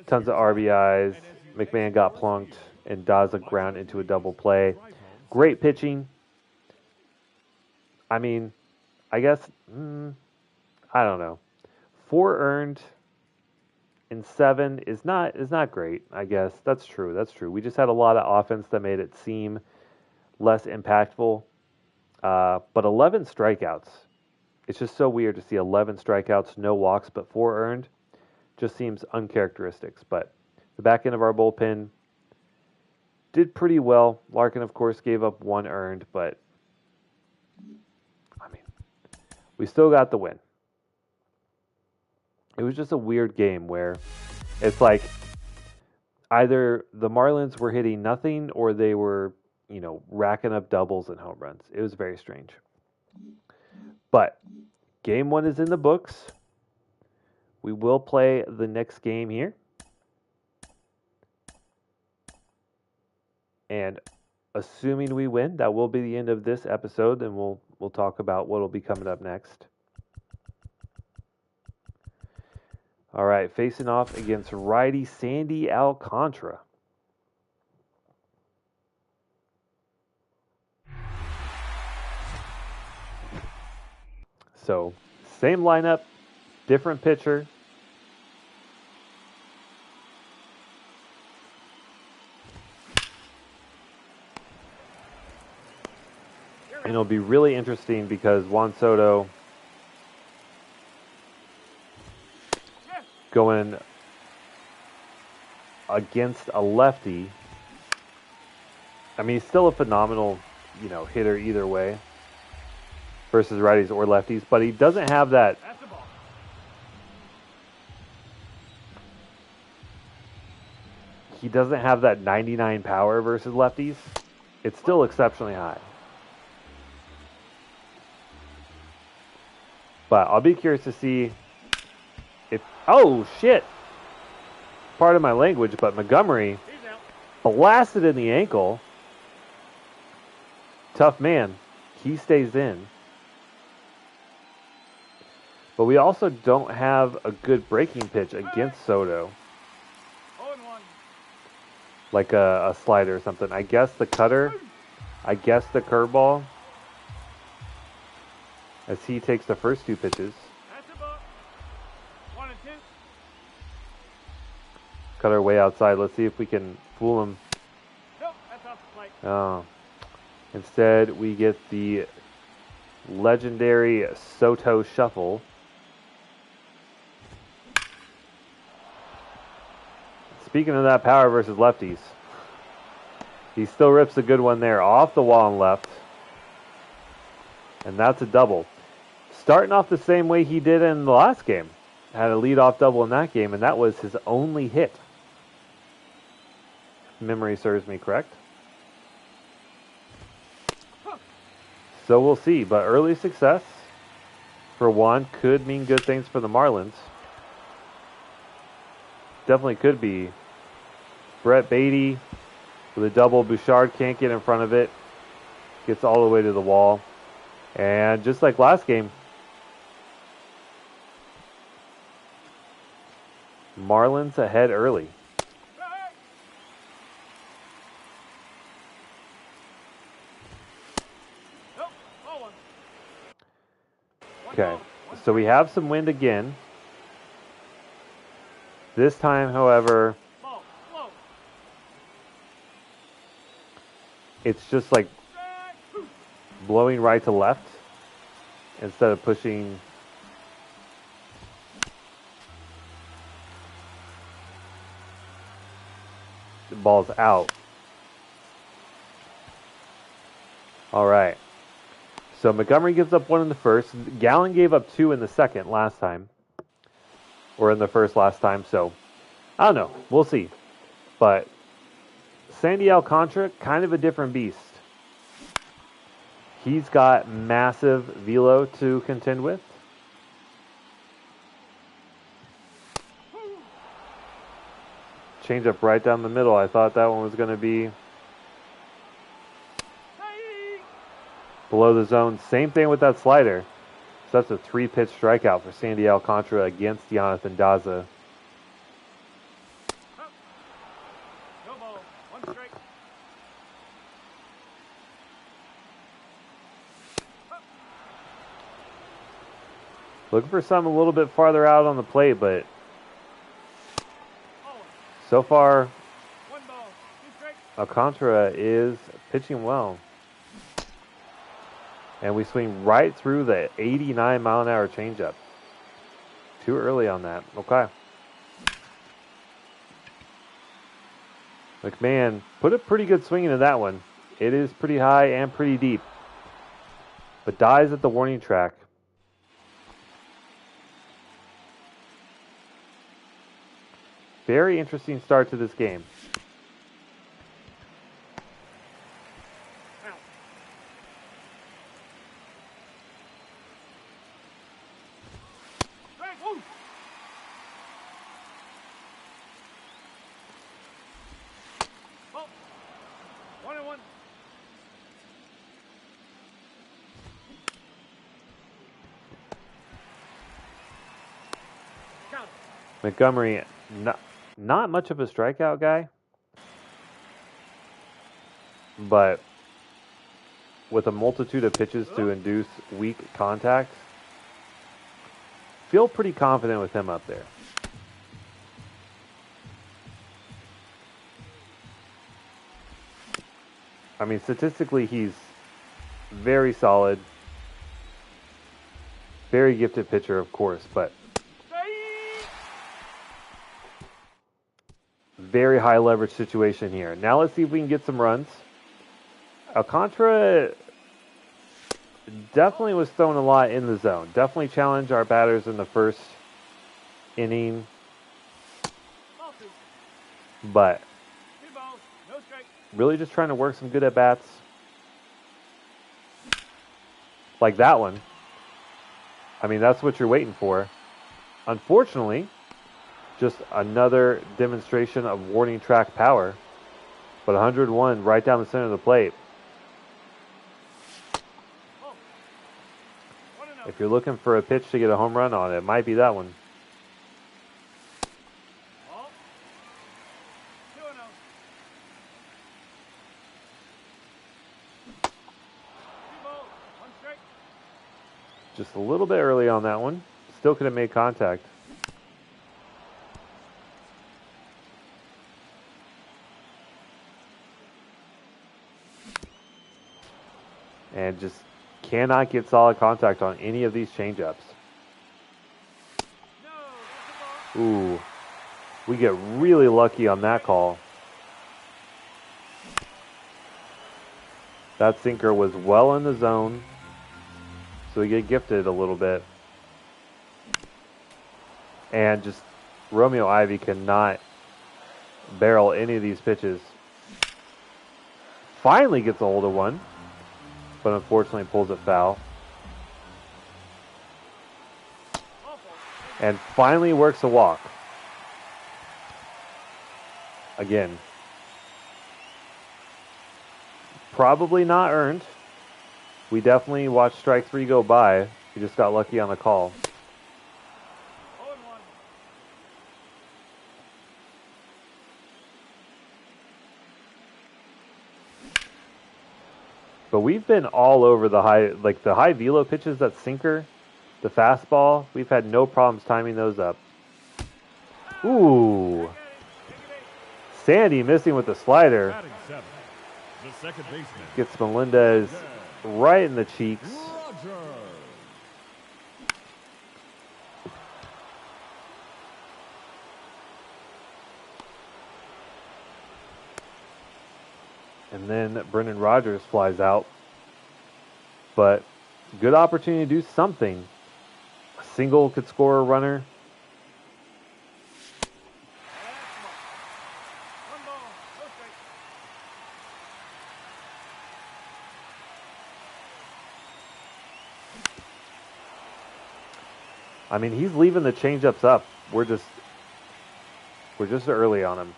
Tons of RBIs. McMahon got plunked, and Daza ground into a double play. Great pitching. I mean, I guess, I don't know. 4 earned in 7 is not great, I guess. That's true. We just had a lot of offense that made it seem less impactful. But 11 strikeouts. It's just so weird to see 11 strikeouts, no walks, but 4 earned. Just seems uncharacteristic. But the back end of our bullpen did pretty well. Larkin, of course, gave up 1 earned, but I mean, we still got the win. It was just a weird game where it's like either the Marlins were hitting nothing or they were, racking up doubles and home runs. It was very strange. But game 1 is in the books. We will play the next game here. And assuming we win, that will be the end of this episode, and we'll talk about what will be coming up next. All right, facing off against righty Sandy Alcantara. So, same lineup, different pitcher. And it'll be really interesting because Juan Soto going against a lefty. I mean, he's still a phenomenal, hitter either way versus righties or lefties, but he doesn't have that. He doesn't have that 99 power versus lefties. It's still exceptionally high. But I'll be curious to see if... Oh, shit! pardon my language, but Montgomery He's out. blasted in the ankle. Tough man. He stays in. But we also don't have a good breaking pitch against Soto. 0-1. Like a slider or something. I guess the cutter. I guess the curveball. As he takes the first two pitches. That's a ball. 1 and 2. Cutter way outside. Let's see if we can fool him. Nope, that's off the plate. Oh. Instead, we get the legendary Soto shuffle. Speaking of that power versus lefties, he still rips a good one there off the wall and left. And that's a double. Starting off the same way he did in the last game. Had a leadoff double in that game, and that was his only hit. If memory serves me correct. So we'll see, but early success for Juan could mean good things for the Marlins. Definitely could be. Brett Beatty with a double. Bouchard can't get in front of it. Gets all the way to the wall. And just like last game, Marlins ahead early. Nope, ball 1. Okay, so we have some wind again. This time, however, Ball, slow. it's just like blowing right to left instead of pushing. The ball's out. All right. So Montgomery gives up 1 in the first. Gallen gave up 2 in the second last time. Or in the first last time. So, I don't know. We'll see. But Sandy Alcantara, kind of a different beast. He's got massive velo to contend with. Change up right down the middle. I thought that one was going to be below the zone. Same thing with that slider. So that's a 3-pitch strikeout for Sandy Alcantara against Jonathan Daza. No ball, 1 strike. Looking for something a little bit farther out on the plate, but so far 1 ball, 2 strikes. Alcantara is pitching well. And we swing right through the 89-mile-an-hour changeup. Too early on that. Okay. McMahon put a pretty good swing into that one. It is pretty high and pretty deep. But dies at the warning track. Very interesting start to this game. Out. Strike, woo. Ball. 1 and 1. Count. Montgomery, not much of a strikeout guy, but with a multitude of pitches to induce weak contact, feel pretty confident with him up there. I mean, statistically, he's very solid, very gifted pitcher, of course, but very high leverage situation here. Now let's see if we can get some runs. Alcantara definitely was thrown a lot in the zone. Definitely challenged our batters in the first inning. Ball 2. But 2 balls, no strike. really just trying to work some good at-bats. Like that one. I mean, that's what you're waiting for. Unfortunately, Just another demonstration of warning track power. But 101 right down the center of the plate. Oh. 1-0. If you're looking for a pitch to get a home run on, it might be that one. Ball. 2-0. 2 balls. 1 strike. Just a little bit early on that one. Still could have made contact. And just cannot get solid contact on any of these changeups. No. That's a ball. Ooh, we get really lucky on that call. That sinker was well in the zone, so we get gifted a little bit. And just Romeo Ivy cannot barrel any of these pitches. Finally gets a hold of one, but unfortunately pulls it foul. Awful. And finally works a walk. Again. Probably not earned. We definitely watched strike 3 go by. We just got lucky on the call. 0-1. But we've been all over the high velo pitches, that sinker, the fastball. We've had no problems timing those up. Ooh. Sandy missing with the slider. Batting 7, the second baseman, Gets Melendez right in the cheeks. Roger. And then Brendan Rodgers flies out. But good opportunity to do something. A single could score a runner. That's 1 ball. No strike. I mean, he's leaving the changeups up. We're just early on him.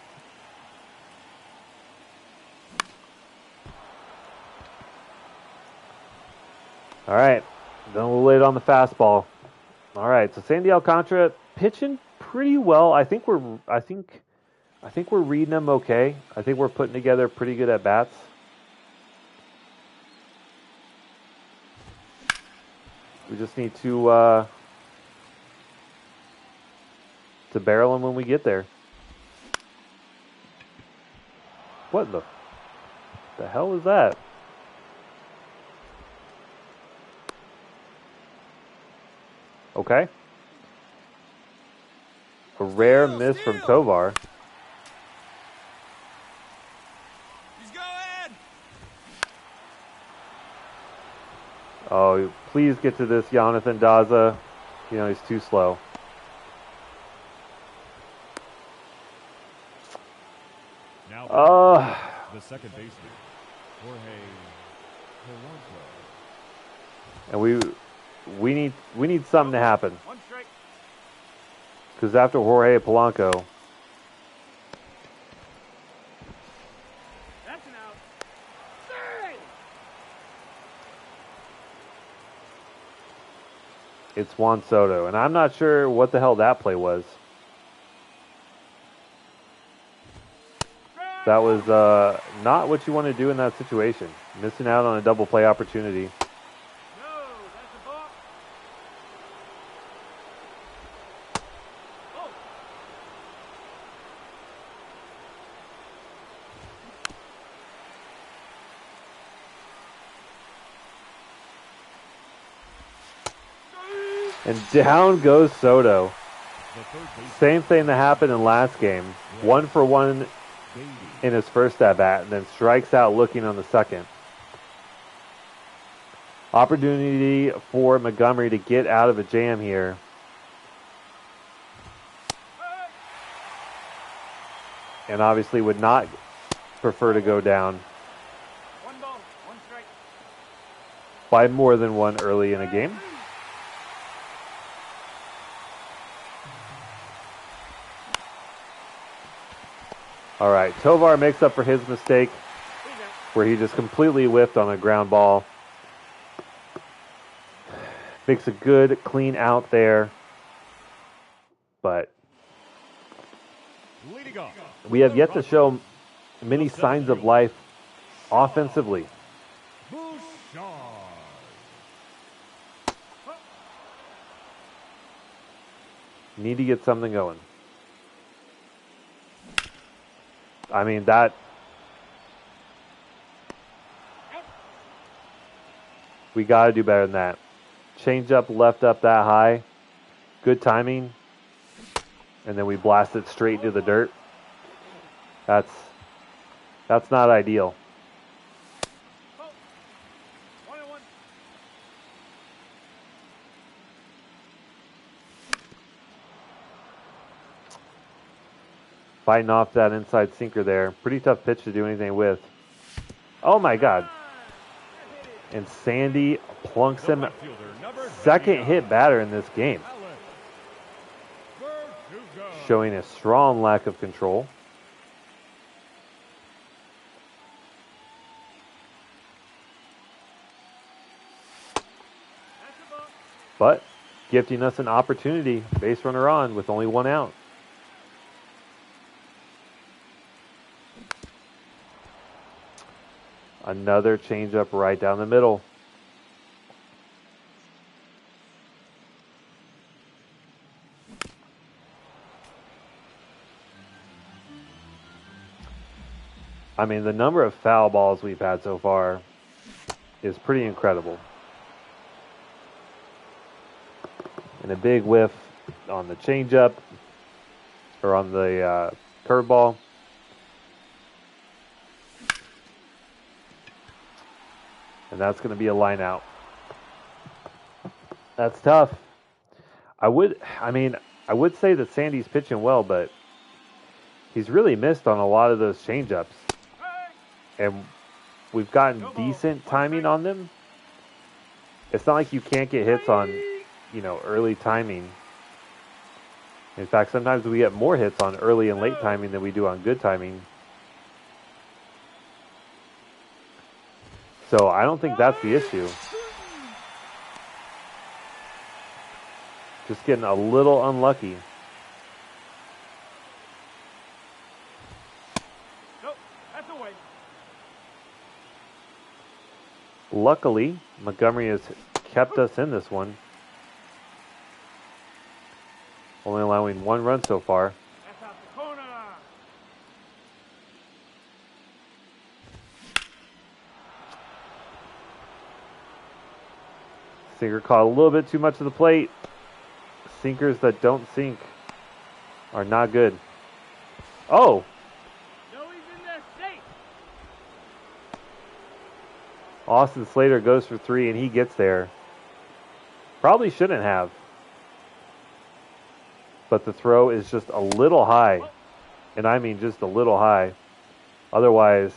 All right, then we'll lay it on the fastball. All right, so Sandy Alcantara pitching pretty well. I think we're reading him okay. I think we're putting together pretty good at bats. We just need to barrel him when we get there. What the hell is that? Okay. A rare miss from Tovar. He's going. Oh, please get to this, Jonathan Daza. You know, he's too slow. Now the second baseman, Jorge Polanco. And we need something to happen. 1 strike. Because after Jorge Polanco, That's an out. Hey! it's Juan Soto. And I'm not sure what the hell that play was. That was not what you want to do in that situation. Missing out on a double play opportunity. No, that's a ball. Oh. And down goes Soto. The third baseman, Same thing that happened in last game. 1 for 1 Beatty. in his first at-bat, and then strikes out looking on the second. Opportunity for Montgomery to get out of a jam here. And obviously would not prefer to go down 1 ball. 1 strike. by more than one early in a game. All right, Tovar makes up for his mistake where he just completely whiffed on a ground ball. Makes a good, clean out there. But Leading off. we have yet to show many signs of life offensively. Bouchard. Need to get something going. I mean, that... We got to do better than that. Change up, left up that high. Good timing. And then we blast it straight into the dirt. That's not ideal. Fighting off that inside sinker there. Pretty tough pitch to do anything with. Oh my God. And Sandy plunks him. Second hit batter in this game. Showing a strong lack of control. But gifting us an opportunity. Base runner on with only one out. Another changeup right down the middle. I mean, the number of foul balls we've had so far is pretty incredible. And a big whiff on the changeup, or on the curveball. And that's going to be a line out. That's tough. I would say that Sandy's pitching well, but he's really missed on a lot of those changeups. And we've gotten decent timing on them. It's not like you can't get hits on, early timing. In fact, sometimes we get more hits on early and late timing than we do on good timing. So I don't think that's the issue. Just getting a little unlucky. Nope, that's away. Luckily, Montgomery has kept us in this one. Only allowing one run so far. That's out the corner. Sinker caught a little bit too much of the plate. Sinkers that don't sink are not good. Oh! No, he's in there safe. Austin Slater goes for 3 and he gets there. Probably shouldn't have. But the throw is just a little high. And I mean just a little high. Otherwise,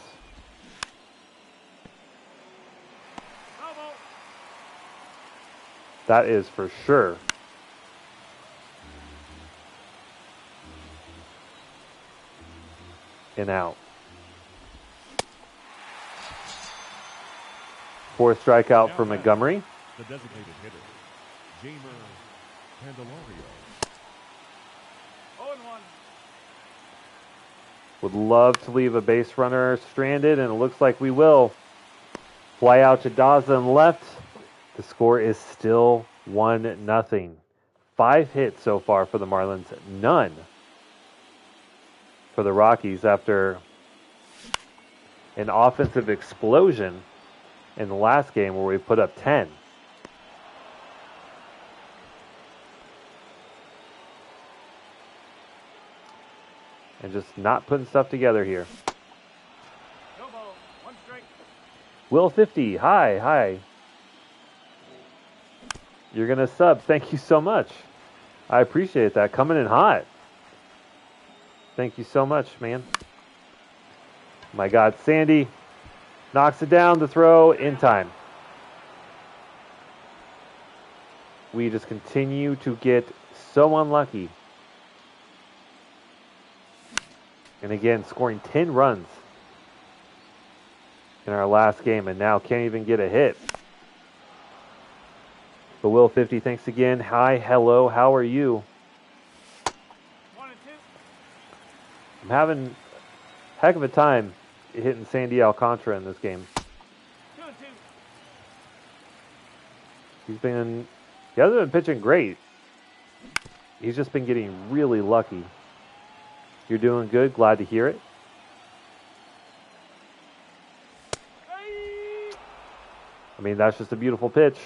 that is for sure. And out. 4th strikeout for Montgomery. The designated hitter, Jamer Candelario. 0-1. Would love to leave a base runner stranded, and it looks like we will. Fly out to Daza and left. The score is still 1-0. 5 hits so far for the Marlins, none for the Rockies after an offensive explosion in the last game where we put up 10. And just not putting stuff together here. No ball. 1 strike. Will 50, hi. You're going to sub. Thank you so much. I appreciate that. Coming in hot. Thank you so much, man. My God, Sandy knocks it down to throw in time. We just continue to get so unlucky. And again, scoring 10 runs in our last game, and now can't even get a hit. But Will 50, thanks again. Hi, hello, how are you? 1 and 2. I'm having a heck of a time hitting Sandy Alcantara in this game. 2 and 2. He hasn't been pitching great. He's just been getting really lucky. You're doing good. Glad to hear it. I mean, that's just a beautiful pitch.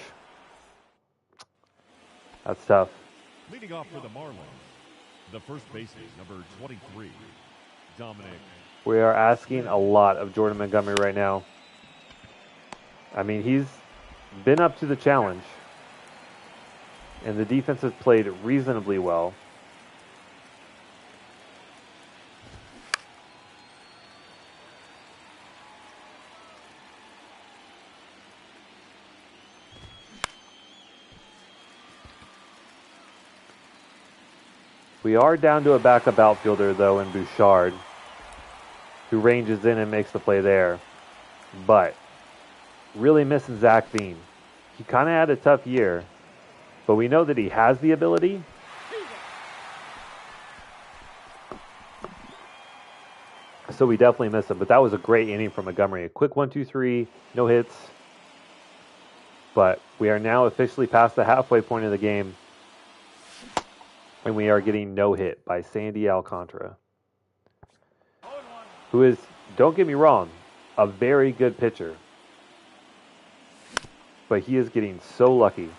That's tough. Leading off for the Marlins, the first baseman, number 23, Dominic. We are asking a lot of Jordan Montgomery right now. I mean, he's been up to the challenge. And the defense has played reasonably well. We are down to a backup outfielder, though, in Bouchard, who ranges in and makes the play there. But really missing Zach Bean. He kind of had a tough year, but we know that he has the ability. So we definitely miss him. But that was a great inning from Montgomery. A quick 1-2-3, no hits. But we are now officially past the halfway point of the game. And we are getting no hit by Sandy Alcantara, who is, don't get me wrong, a very good pitcher. But he is getting so lucky.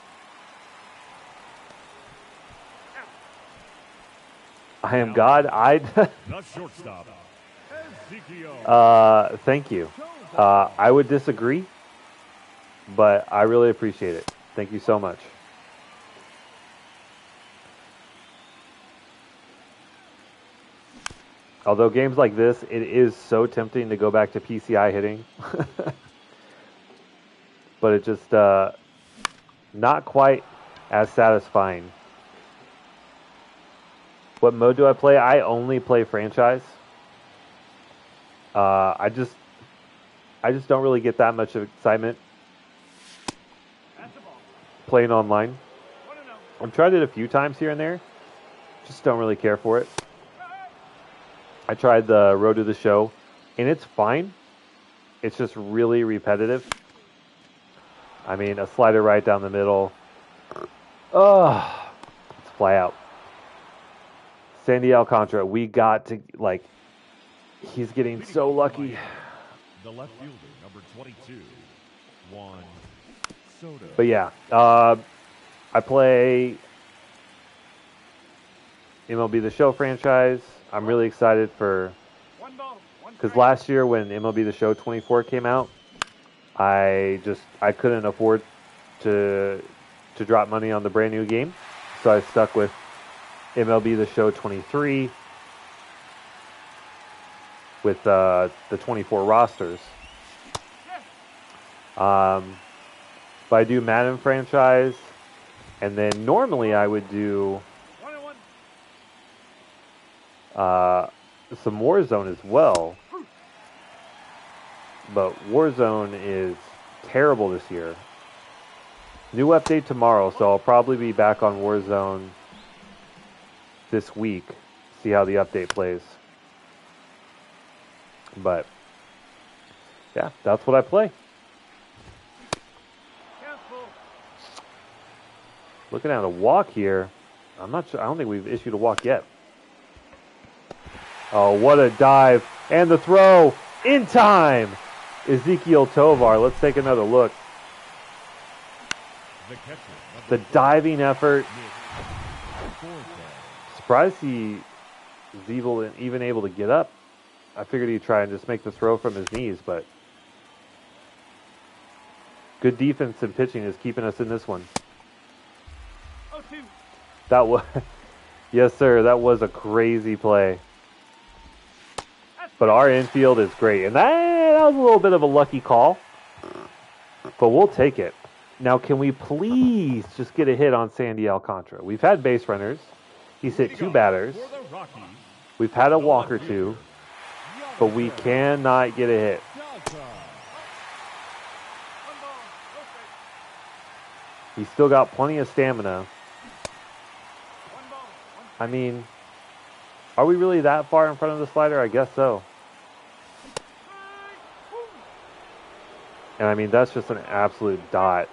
I am God. The shortstop, Ezekiel. Thank you. I would disagree, but I really appreciate it. Thank you so much. Although games like this, it is so tempting to go back to PCI hitting. But it just not quite as satisfying. What mode do I play? I only play franchise. I just don't really get that much of excitement playing online. I've tried it a few times here and there. Just don't really care for it. I tried the Road to the Show, and it's fine. It's just really repetitive. I mean, a slider right down the middle. Oh, let's fly out. Sandy Alcantara, we got to, like, he's getting so lucky. The left fielder, number 22, Juan Soto. But yeah, I play MLB The Show franchise. I'm really excited for, because last year when MLB The Show 24 came out, I couldn't afford to drop money on the brand new game, so I stuck with MLB The Show 23 with the 24 rosters. But I do Madden franchise, and then normally I would do some Warzone as well. But Warzone is terrible this year. New update tomorrow, so I'll probably be back on Warzone this week. See how the update plays. But yeah, that's what I play. Looking at a walk here. I'm not sure. I don't think we've issued a walk yet. Oh, what a dive. And the throw in time. Ezekiel Tovar. Let's take another look. The diving effort. Surprised he was even able to get up. I figured he'd try and just make the throw from his knees, but good defense and pitching is keeping us in this one. That was, yes, sir. That was a crazy play. But our infield is great. And that was a little bit of a lucky call. But we'll take it. Now, can we please just get a hit on Sandy Alcantara? We've had base runners. He's hit 2 batters. We've had a walk or 2. but we cannot get a hit. Delta. One ball. No strike. He's still got plenty of stamina. One ball. One I mean, are we really that far in front of the slider? I guess so. strike. Woo. And I mean, that's just an absolute dot.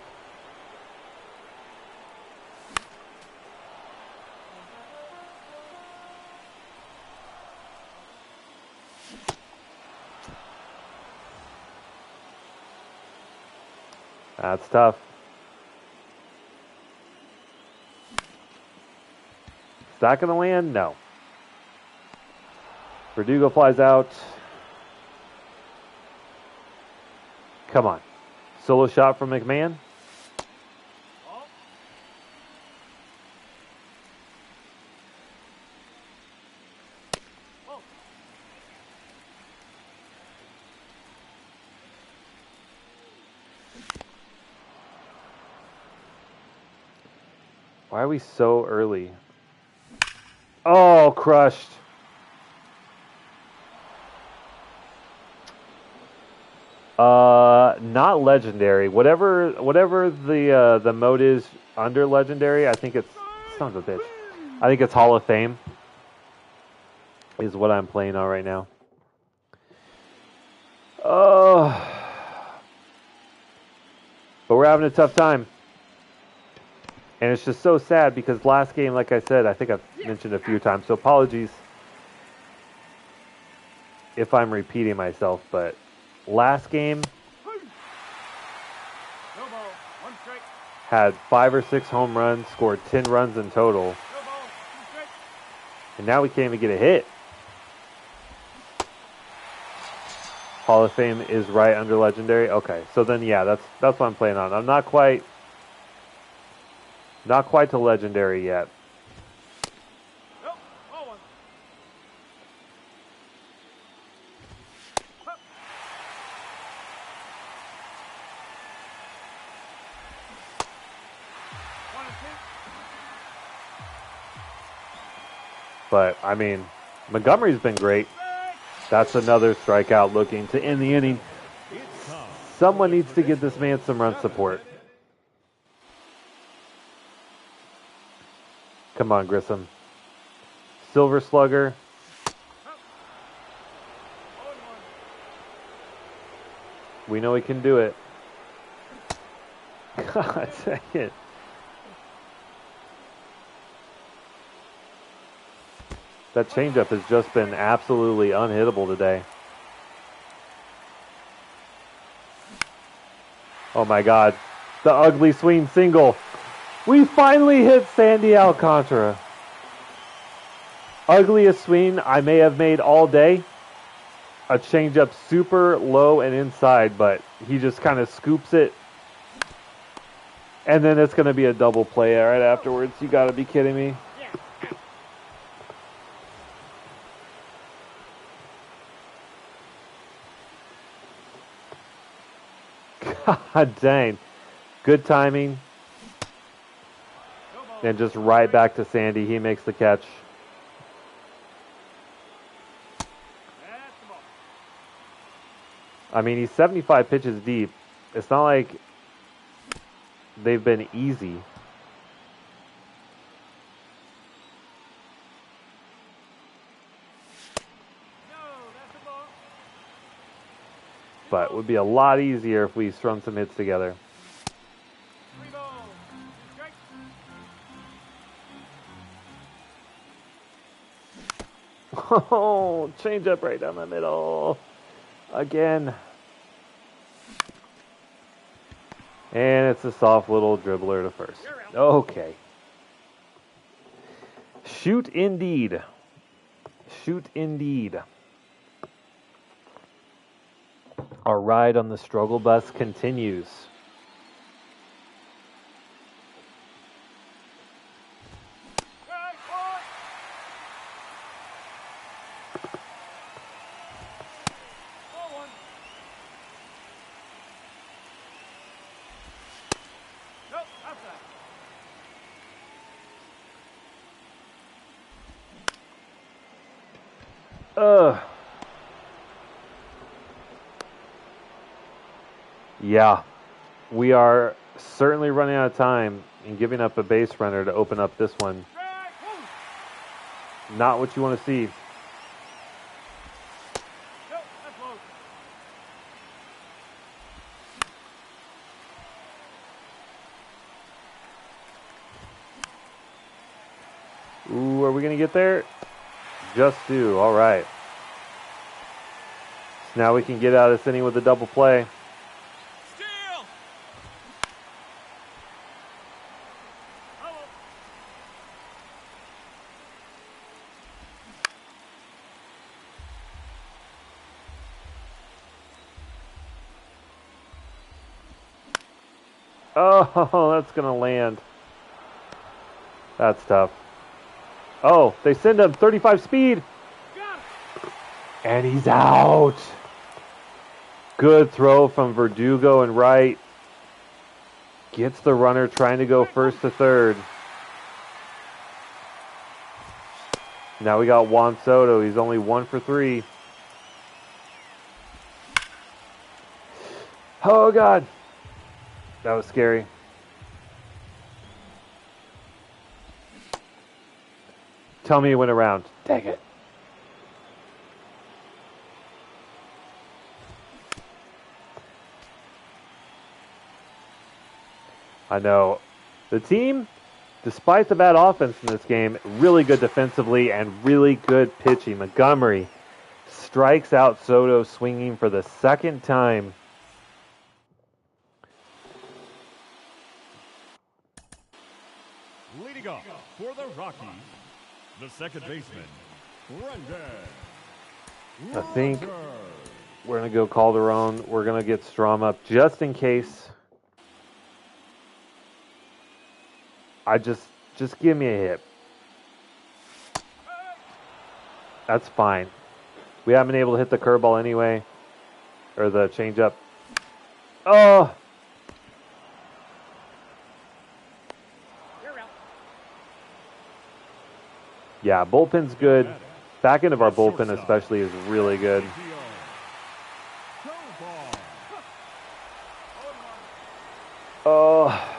That's tough. Is that going to land? No. Verdugo flies out. Come on. Solo shot from McMahon. Ball. Ball. Why are we so early? Oh, crushed. Not legendary. Whatever the mode is under legendary, I think it's son of a bitch. I think it's Hall of Fame is what I'm playing on right now. Oh, but we're having a tough time. And it's just so sad because last game, like I said, I think I've mentioned a few times, so apologies if I'm repeating myself, but last game No ball. One strike. had 5 or 6 home runs, scored 10 runs in total, No ball. Two strike. and now we can't even get a hit. Hall of Fame is right under legendary. Okay, so then yeah, that's what I'm playing on. I'm not quite to legendary yet. Nope. Ball one. Hup. One and two. But I mean, Montgomery's been great. Strike. That's another strikeout looking to end the inning. It's time. Someone needs to give this man some run support. Come on, Grissom. Silver Slugger. Ball and one. We know he can do it. God dang it. That changeup has just been absolutely unhittable today. Oh my God. The ugly swing single. We finally hit Sandy Alcantara. Ugliest swing I may have made all day. A changeup super low and inside, but he just kind of scoops it. And then it's going to be a double play right afterwards. You got to be kidding me. God dang. Good timing. No ball. And just right back to Sandy. He makes the catch. That's the ball. I mean, he's 75 pitches deep. It's not like they've been easy. No, that's the ball. But it would be a lot easier if we strung some hits together. Three balls. Two strikes. Oh, change up right down the middle. Again. And it's a soft little dribbler to first. Okay. Shoot indeed. Shoot indeed. Our ride on the struggle bus continues. Strike one. Ball one. Nope, outside. Ugh. Yeah, we are certainly running out of time and giving up a base runner to open up this one. Not what you want to see. Nope, that's low. Ooh, are we going to get there? Just do. All right. So now we can get out of this inning with a double play. Steal! Hello. Oh, that's going to land. That's tough. Oh, they send him 35 speed. Got it. And he's out. Good throw from Verdugo and right. Gets the runner trying to go first to third. Now we got Juan Soto. He's only 1 for 3. Oh, God. That was scary. Tell me it went around. Dang it. I know. The team, despite the bad offense in this game, really good defensively and really good pitching. Montgomery strikes out Soto swinging for the second time. Leading off for the Rockies, the second baseman, Brendan. I think we're going to go Calderon. We're going to get Strom up just in case. Just give me a hit. That's fine. We haven't been able to hit the curveball anyway. Or the changeup. Oh! You're out. Yeah, bullpen's good. Back end of our bullpen especially is really good. Oh.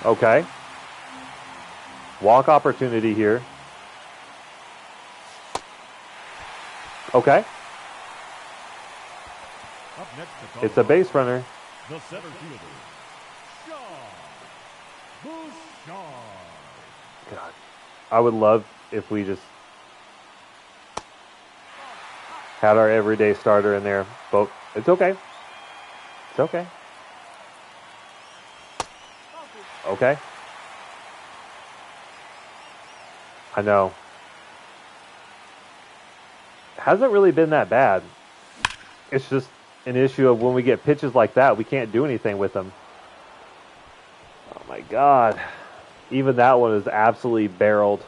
Okay. Walk opportunity here. Okay. Up next to It's a base runner. the center fielder, Shaw. God. I would love if we just had our everyday starter in there. But it's okay. It's okay. Okay. I know. Hasn't really been that bad. It's just an issue of when we get pitches like that, we can't do anything with them. Oh my God. Even that one is absolutely barreled.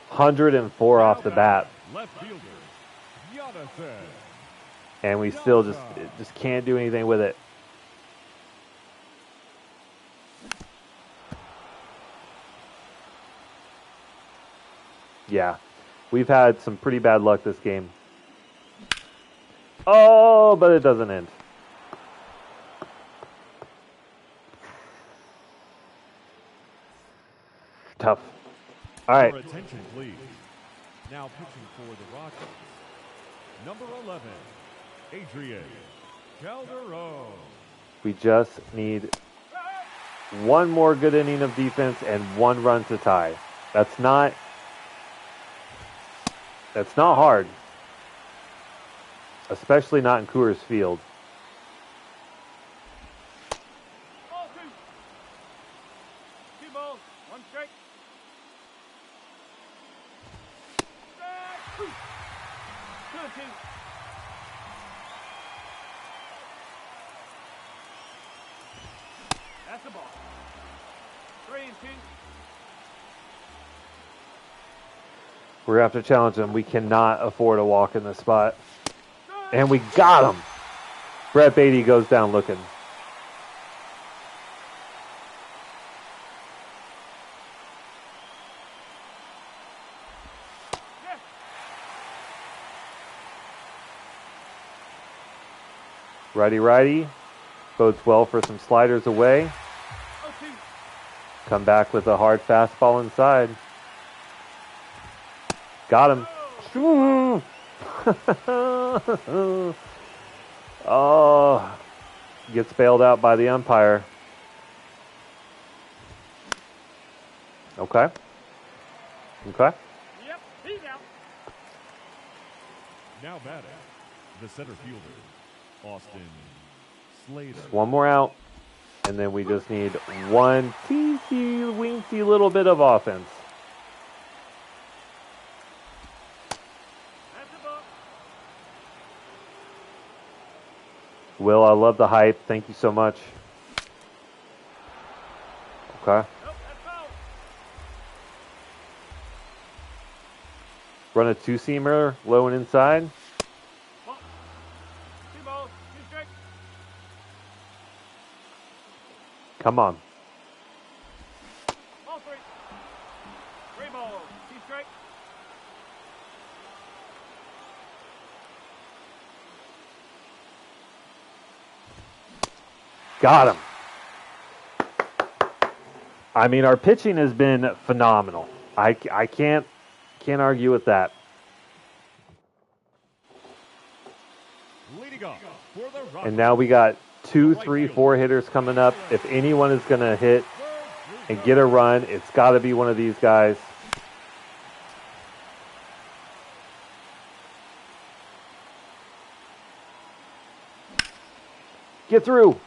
104 off the bat. Left fielder, Jonathan. And we still just can't do anything with it. Yeah, we've had some pretty bad luck this game. Oh, but it doesn't end. Tough. All right. Your attention, please. Now pitching for the Rockies, number 11, Adrian Calderon. We just need one more good inning of defense and one run to tie. That's not hard. Especially not in Coors Field. Ball two. Two balls, one strike. Strike. 2-2. That's the ball. 3-2. We're going to have to challenge them. We cannot afford a walk in this spot. And we got him. Brett Beatty goes down looking. Yeah. Righty. Bodes well for some sliders away. 0-2. Come back with a hard fastball inside. Got him. Oh, gets bailed out by the umpire. Okay. Yep, he's out. Now batting, the center fielder, Austin Slater. One more out, and then we just need one teensy, weensy little bit of offense. That's the ball. Will, I love the hype. Thank you so much. Okay. Nope, that's foul. Run a two-seamer, low and inside. Ball. 2 balls, 2 strikes. Come on. Ball 3. 3 balls, 2 strikes. Got him. I mean, our pitching has been phenomenal. I can't argue with that. Leading off for the Rockies. And now we got 2, 3, 4 hitters coming up. If anyone is going to hit and get a run, it's got to be one of these guys. Get through.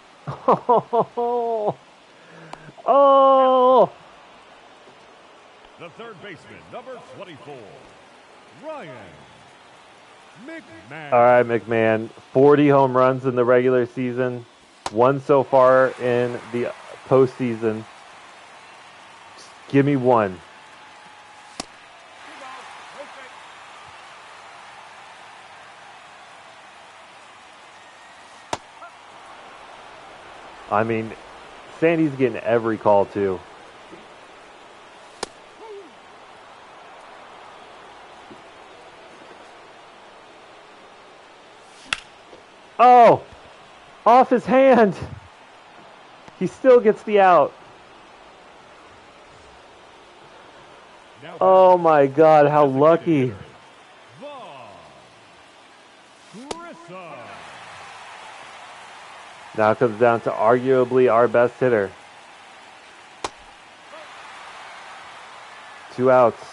Oh. The third baseman, number 24, Ryan McMahon. All right, McMahon. 40 home runs in the regular season. 1 so far in the postseason. Just give me 1. 2 balls, no strikes. I mean, Sandy's getting every call, too. Oh! Off his hand! He still gets the out. Now Oh my God, how lucky. Carissa. Now it comes down to arguably our best hitter. 2 outs.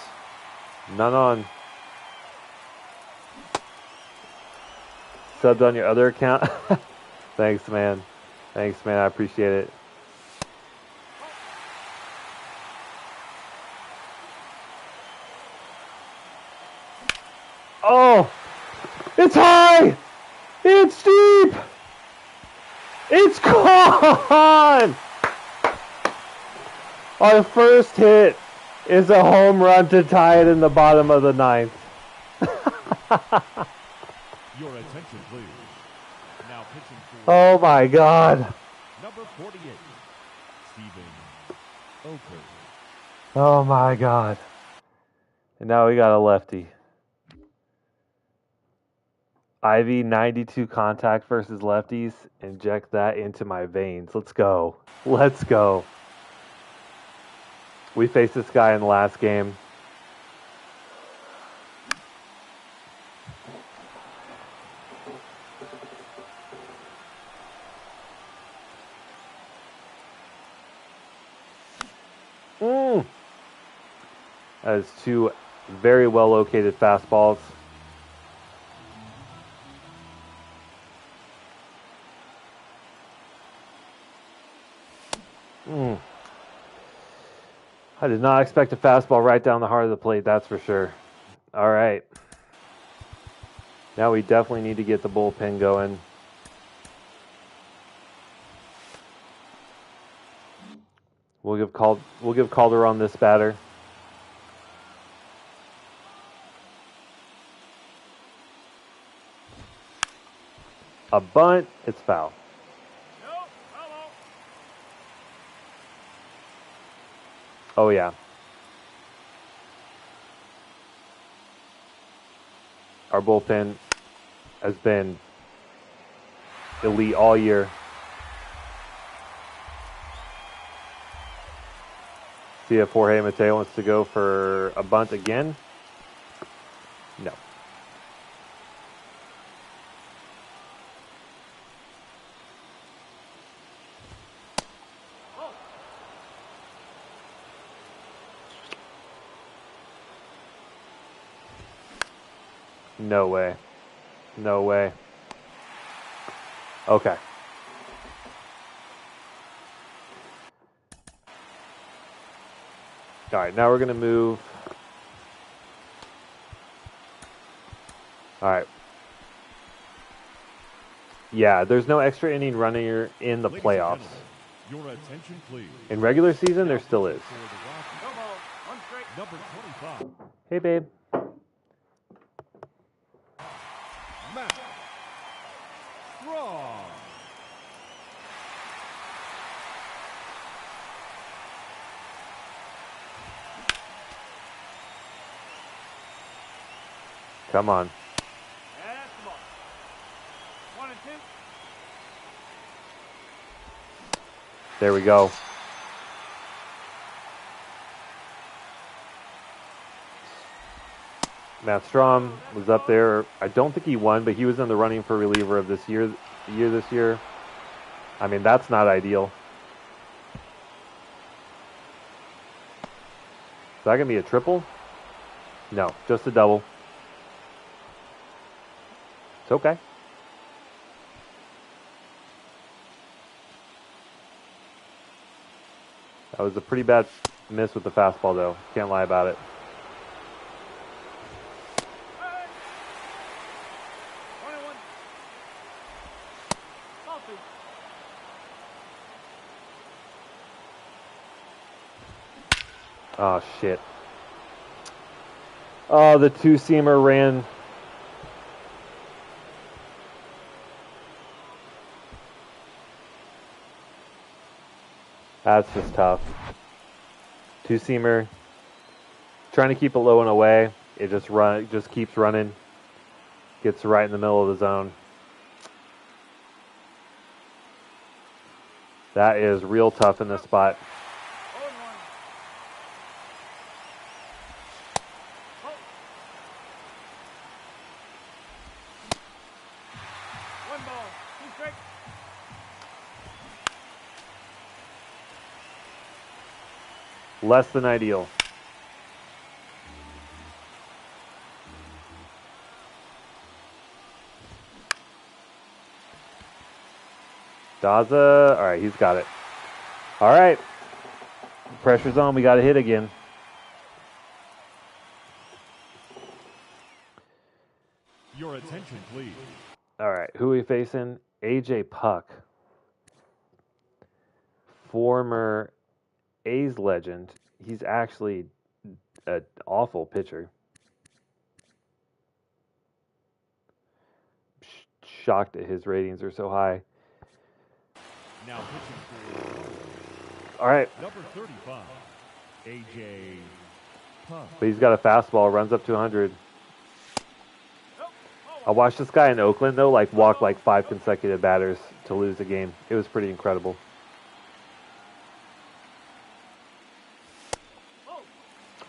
None on. Subbed on your other account. Thanks, man. Thanks, man. I appreciate it. Oh! It's high! It's deep! It's gone! Our first hit is a home run to tie it in the bottom of the 9th. Your attention, please. Now pitching for Oh my God. number 48, Stephen Oker. Oh my God. And now we got a lefty. IV 92 contact versus lefties. Inject that into my veins. Let's go. Let's go. We faced this guy in the last game. That is 2 very well located fastballs. I did not expect a fastball right down the heart of the plate, that's for sure. All right. Now we definitely need to get the bullpen going. We'll give Calder on this batter. A bunt. It's foul. No, hello. Oh, yeah. Our bullpen has been elite all year. See if Jorge Mateo wants to go for a bunt again. No. No way. No way. Okay. All right, now we're going to move. All right. Yeah, there's no extra inning runner in the Ladies and playoffs. gentlemen, your attention, please. In regular season, there still is. For the Rockies, No ball. One strike. number 25, Hey, babe. Matt Strong. Come on. That's the ball. 1 and 2. There we go. Matt Strom was up there. I don't think he won, but he was in the running for reliever of this year. This year. I mean, that's not ideal. Is that gonna be a triple? No, just a double. It's okay. That was a pretty bad miss with the fastball, though. Can't lie about it. Hey. 21. Ball 2. Oh, shit. Oh, the two-seamer ran. That's just tough. Two-seamer. Trying to keep it low and away. It just keeps running. Gets right in the middle of the zone. That is real tough in this spot. 0 and 1. Oh. 1 ball. 2 strike. Less than ideal. Daza. All right, he's got it. All right. Pressure's on. We got to hit again. Your attention, please. All right, who are we facing? AJ Puck. Former A's legend. He's actually an awful pitcher. Shocked that his ratings are so high. Now pitching All right, for number 35, AJ Puck. but he's got a fastball, runs up to 100. I watched this guy in Oakland, though, walk 5 consecutive batters to lose a game. It was pretty incredible.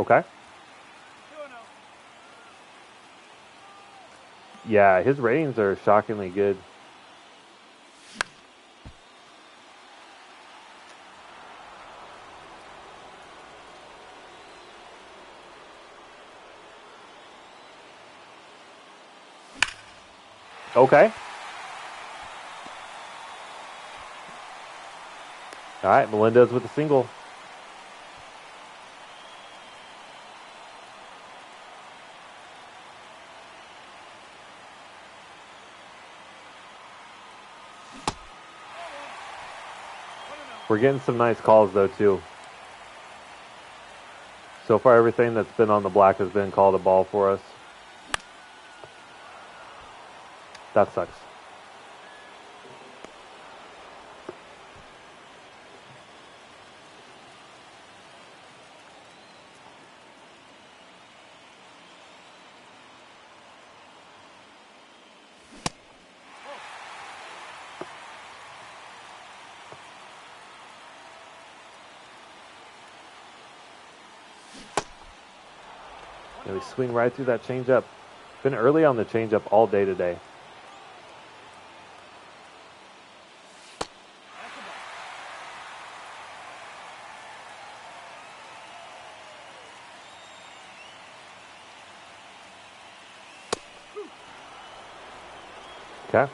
Okay. 2 and 0. Yeah, his ratings are shockingly good. Okay. All right, Melendez with a single. We're getting some nice calls, though, too. So far, everything that's been on the black has been called a ball for us. That sucks. And we swing right through that changeup. Been early on the changeup all day today. Okay.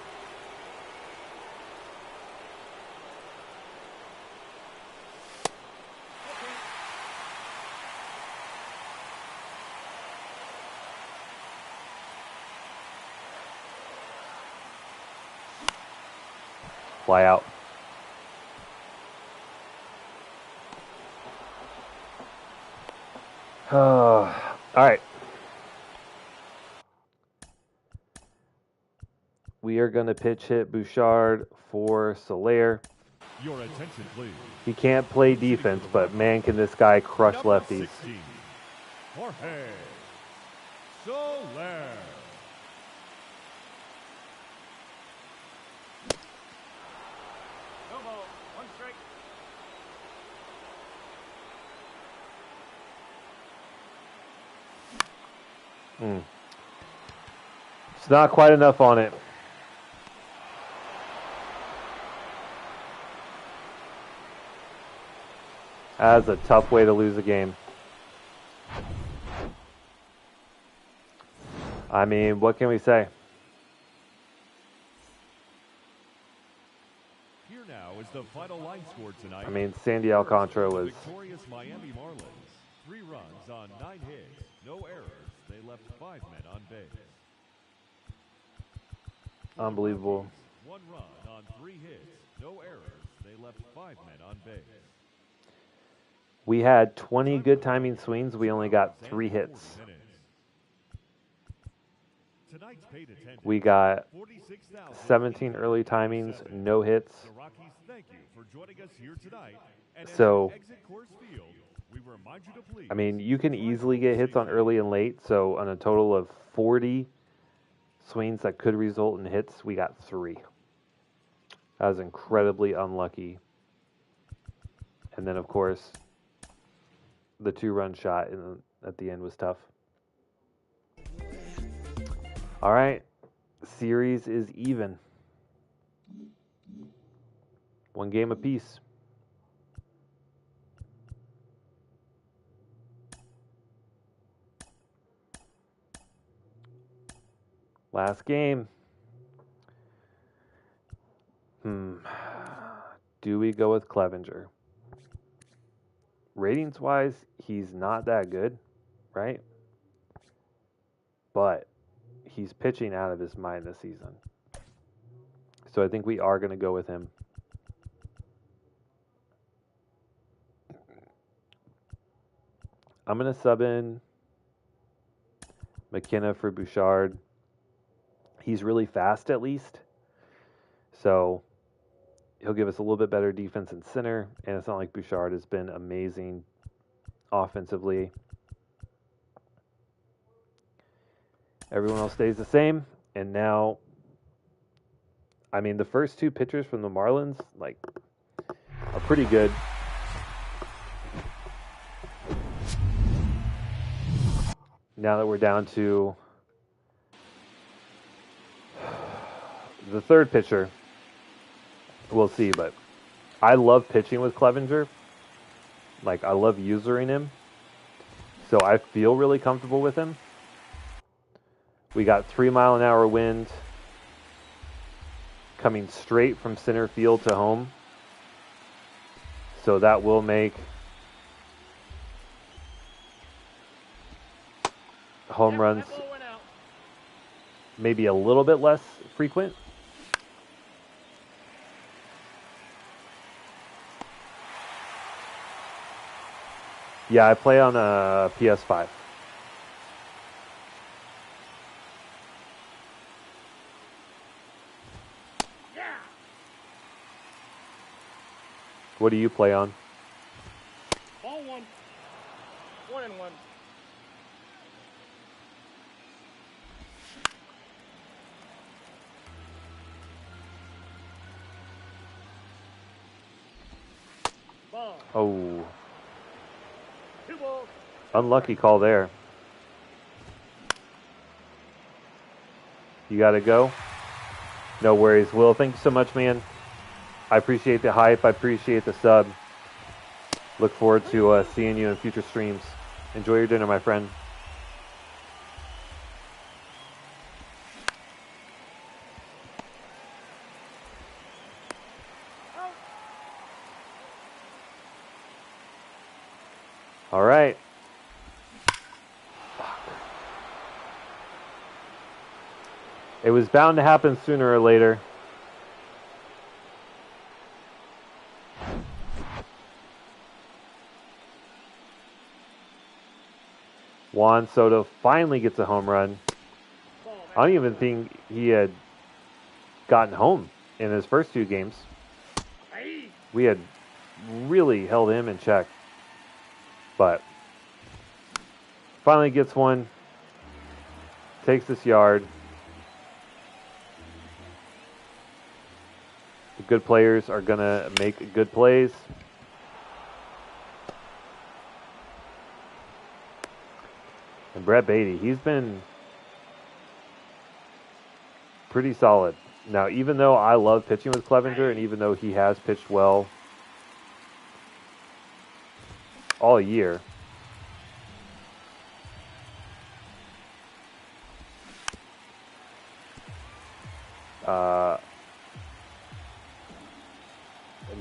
Fly out. All right. We are going to pitch hit Bouchard for Soler. Your attention, please. He can't play defense, but man, can this guy crush Number lefties. 16, Jorge Soler. No ball. 1 strike. It's not quite enough on it. That's a tough way to lose a game. I mean, what can we say? Here now is the final line score tonight. I mean, Sandy Alcantara was Victorious Miami Marlins. 3 runs on 9 hits, no errors. They left 5 men on base. unbelievable. 1 run on 3 hits, no errors. They left 5 men on base. We had 20 good timing swings. We only got 3 hits. Tonight's paid attendance, We got 46,000. 17 early timings, no hits. The Rockies thank you for joining us here tonight. And as So, you exit Coors Field, we remind you to please. I mean, you can easily get hits on early and late. So, on a total of 40 swings that could result in hits, we got 3. That was incredibly unlucky. And then, of course, the 2-run shot at the end was tough. All right, series is even. 1 game apiece. Last game. Do we go with Clevenger? Ratings-wise, he's not that good, right? But he's pitching out of his mind this season. So I think we are going to go with him. I'm going to sub in McKenna for Bouchard. He's really fast at least. So he'll give us a little bit better defense in center. And it's not like Bouchard has been amazing offensively. Everyone else stays the same. And now, I mean, the first 2 pitchers from the Marlins, like, are pretty good. Now that we're down to the 3rd pitcher, we'll see. But I love pitching with Clevenger. Like, I love usering him. So I feel really comfortable with him. We got 3-mile-an-hour wind coming straight from center field to home. So that will make home runs maybe a little bit less frequent. Yeah, I play on a PS5. What do you play on? Ball 1. 1-1. Ball. Oh, 2 balls. unlucky call there. You got to go? No worries. Will, thank you so much, man. I appreciate the hype. I appreciate the sub. Look forward to seeing you in future streams. Enjoy your dinner, my friend. All right. It was bound to happen sooner or later. Juan Soto finally gets a home run. I don't even think he had gotten home in his first 2 games. We had really held him in check. But finally gets one. Takes this yard. The good players are going to make good plays. And Brett Beatty, he's been pretty solid. Now, even though I love pitching with Clevenger, and even though he has pitched well all year,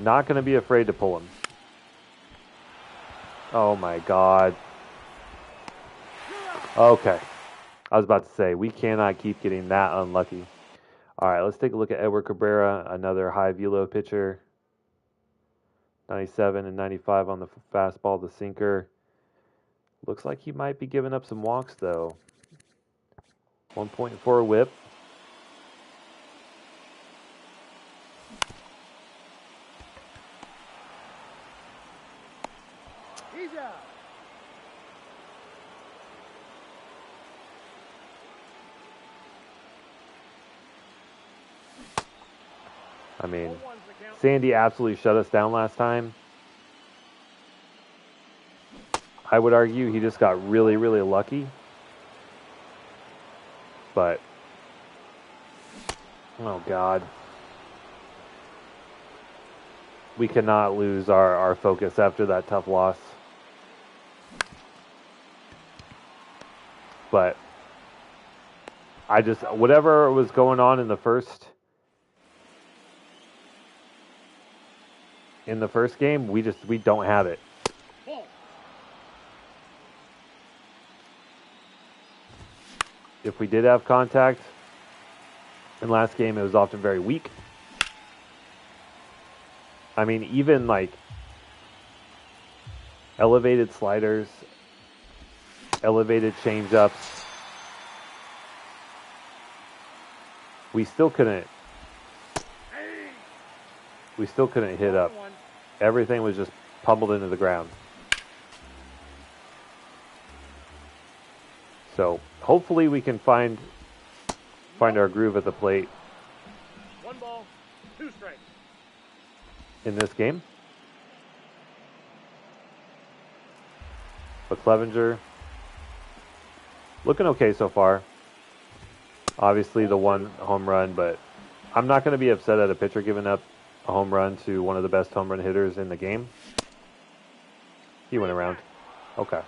not going to be afraid to pull him. Oh my God. Okay. I was about to say, we cannot keep getting that unlucky. All right, let's take a look at Edward Cabrera, another high velo pitcher. 97 and 95 on the fastball, the sinker. Looks like he might be giving up some walks, though. 1.4 whip. He's out. I mean, Sandy absolutely shut us down last time. I would argue he just got really, really lucky. But, oh God. We cannot lose our focus after that tough loss. But, whatever was going on in the first game, we don't have it. If we did have contact in last game, it was often very weak. I mean, even like elevated sliders, elevated changeups, we still couldn't hit up. Everything was just pummeled into the ground. So hopefully we can find our groove at the plate. 1 ball, 2 strikes. In this game. But Clevenger looking okay so far. Obviously the 1 home run, but I'm not going to be upset at a pitcher giving up a home run to one of the best home run hitters in the game. He went around. Okay.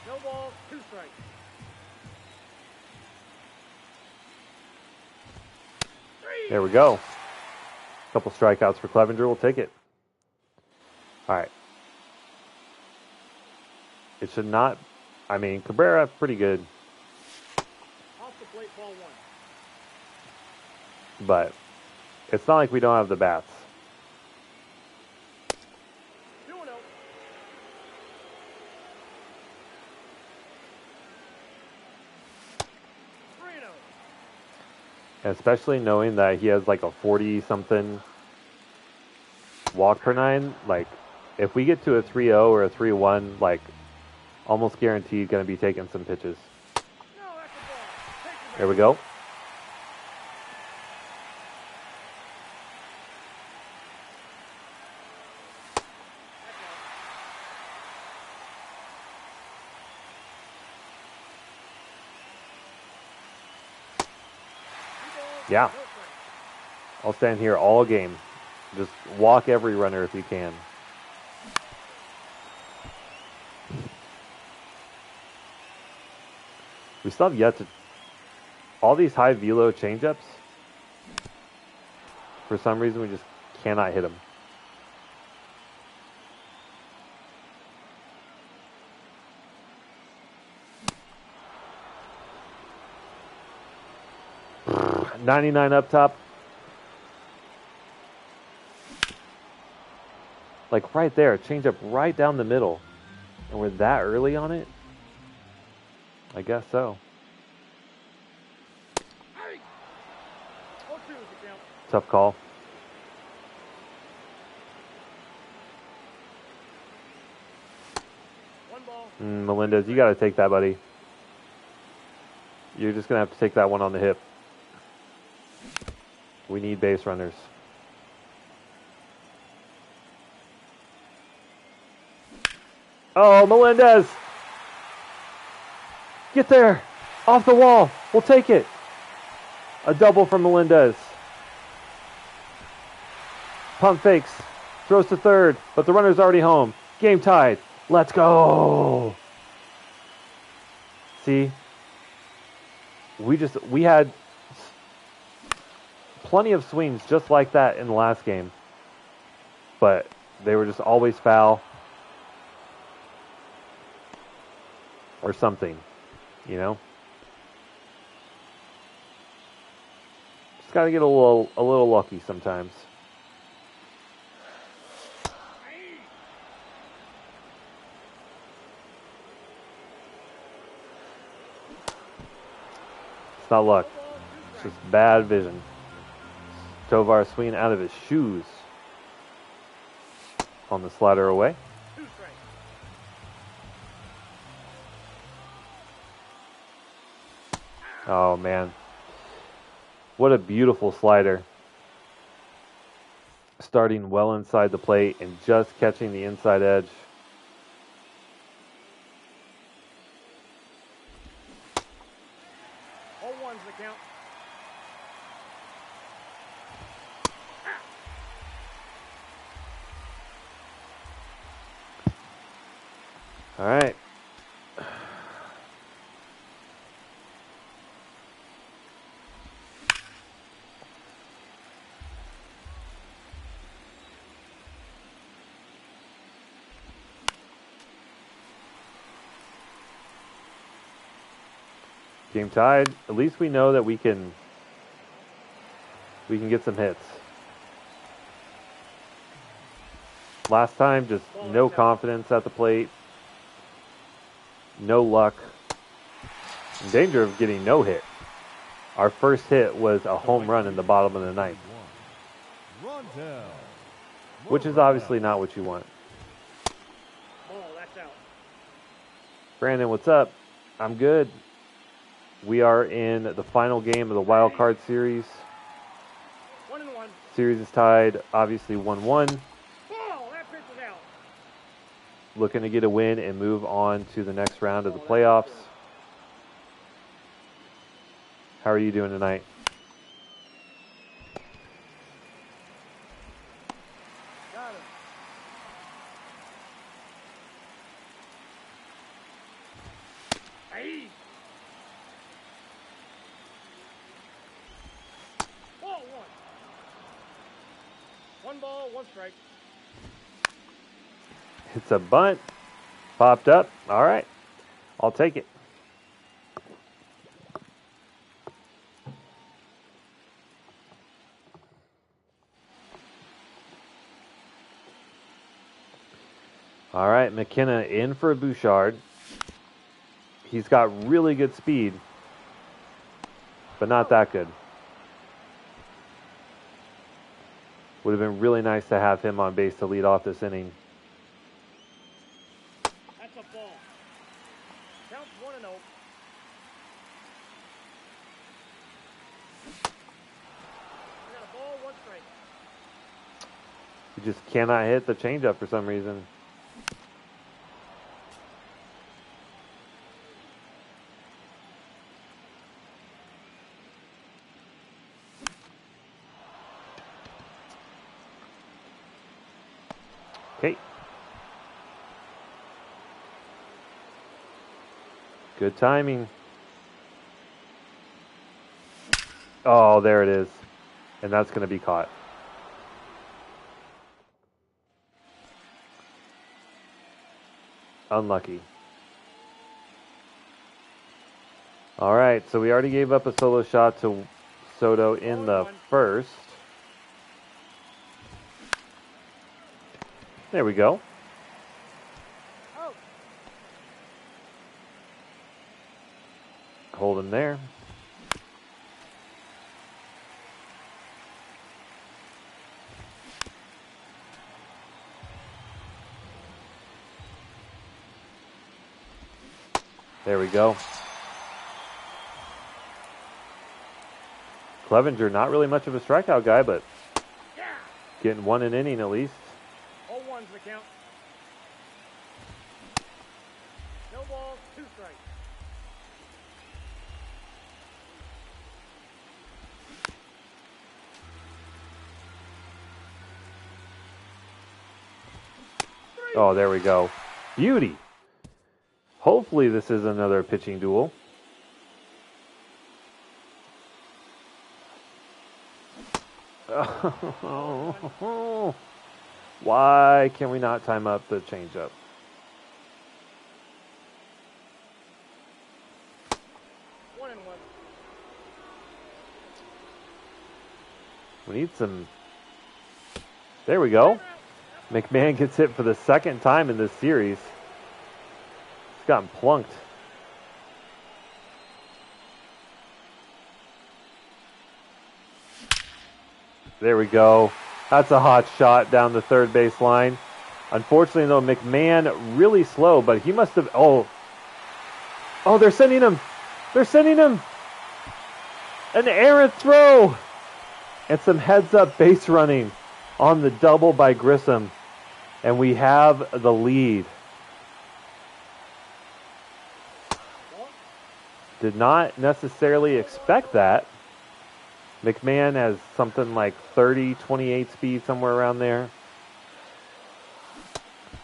No ball, 2 strikes. There we go. A couple strikeouts for Clevenger. We'll take it. All right. It should not. I mean, Cabrera, pretty good. Off the plate, ball 1. But it's not like we don't have the bats. 2-0. Especially knowing that he has like a 40-something walk per 9. Like, if we get to a 3-0 or a 3-1, like, Almost guaranteed going to be taking some pitches. No, that's a ball. Take it There we go. Yeah. I'll stand here all game. Just walk every runner if you can. We still have yet to... All these high velo changeups, for some reason, we just cannot hit them. .99 up top. Like right there, changeup right down the middle. And we're that early on it? I guess so. Tough call. Melendez, you got to take that, buddy. You're just going to have to take that one on the hip. We need base runners. Oh, Melendez! Get there! Off the wall! We'll take it! A double from Melendez. Pump fakes. Throws to third, but the runner's already home. Game tied. Let's go! See? We had plenty of swings just like that in the last game. But they were just always foul. Or something, you know? Just gotta get a little lucky sometimes. It's not luck. It's just bad vision. Tovar swinging out of his shoes. On the slider away. Oh, man. What a beautiful slider. Starting well inside the plate and just catching the inside edge. All ones the count. All right. Game tied. At least we know that we can get some hits. Last time, just no confidence at the plate. No luck. In danger of getting no hit. Our first hit was a home run in the bottom of the ninth. Which is obviously not what you want. Brandon, what's up? I'm good. We are in the final game of the Wildcard series. 1-1. Series is tied, obviously 1-1. Ball, that pitch is out. Looking to get a win and move on to the next round of the playoffs. How are you doing tonight? Got it. Hey. Ball, one. One ball, one strike. It's a bunt. Popped up. All right. I'll take it. All right, McKenna in for Bouchard. He's got really good speed, but not that good. Would have been really nice to have him on base to lead off this inning. That's a ball. He just cannot hit the changeup for some reason. Okay. Good timing. Oh, there it is. And that's going to be caught. Unlucky. All right, so we already gave up a solo shot to Soto in the first. There we go. Hold him there. There we go. Clevenger, not really much of a strikeout guy, but getting one an inning at least. 0-1's the count. No balls, 2 strikes. Oh, there we go. Beauty. Hopefully this is another pitching duel. Why can we not time up the changeup? One and one. We need some... There we go. McMahon gets hit for the second time in this series. He's gotten plunked. There we go. That's a hot shot down the third base line. Unfortunately, though, McMahon really slow, but he must have... Oh, they're sending him. They're sending him. An errant throw. And some heads-up base running on the double by Grissom. And we have the lead. Did not necessarily expect that. McMahon has something like 30, 28 speed, somewhere around there.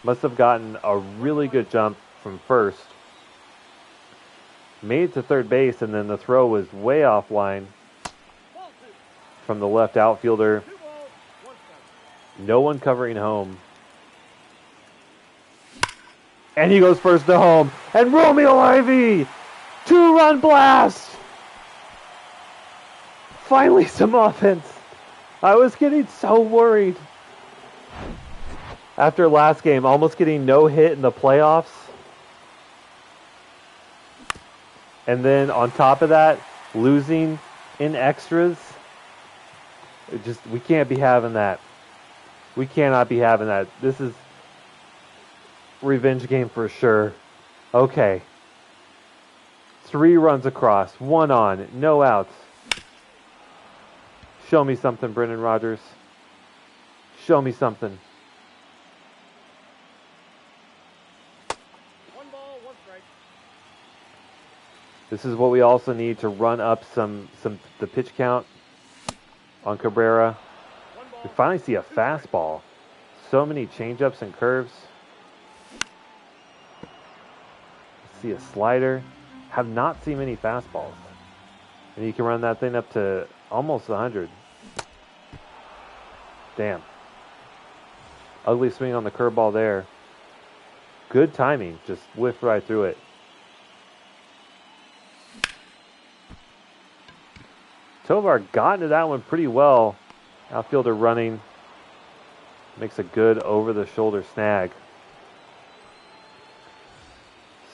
Must have gotten a really good jump from first. Made it to third base, and then the throw was way offline from the left outfielder. No one covering home. And he goes first to home. And Romeo Ivy! 2-run blast! Finally some offense. I was getting so worried. After last game, almost getting no hit in the playoffs. And then on top of that, losing in extras. We can't be having that. We cannot be having that. This is revenge game for sure. Okay. 3 runs across, 1 on, no outs. Show me something, Brendan Rodgers. Show me something. 1 ball, 1 strike. This is what we also need to run up the pitch count on Cabrera. We finally see a fastball. So many changeups and curves. See a slider. Have not seen many fastballs. And you can run that thing up to almost 100. Damn. Ugly swing on the curveball there. Good timing. Just whiffed right through it. Tovar got into that one pretty well. Outfielder running. Makes a good over-the-shoulder snag.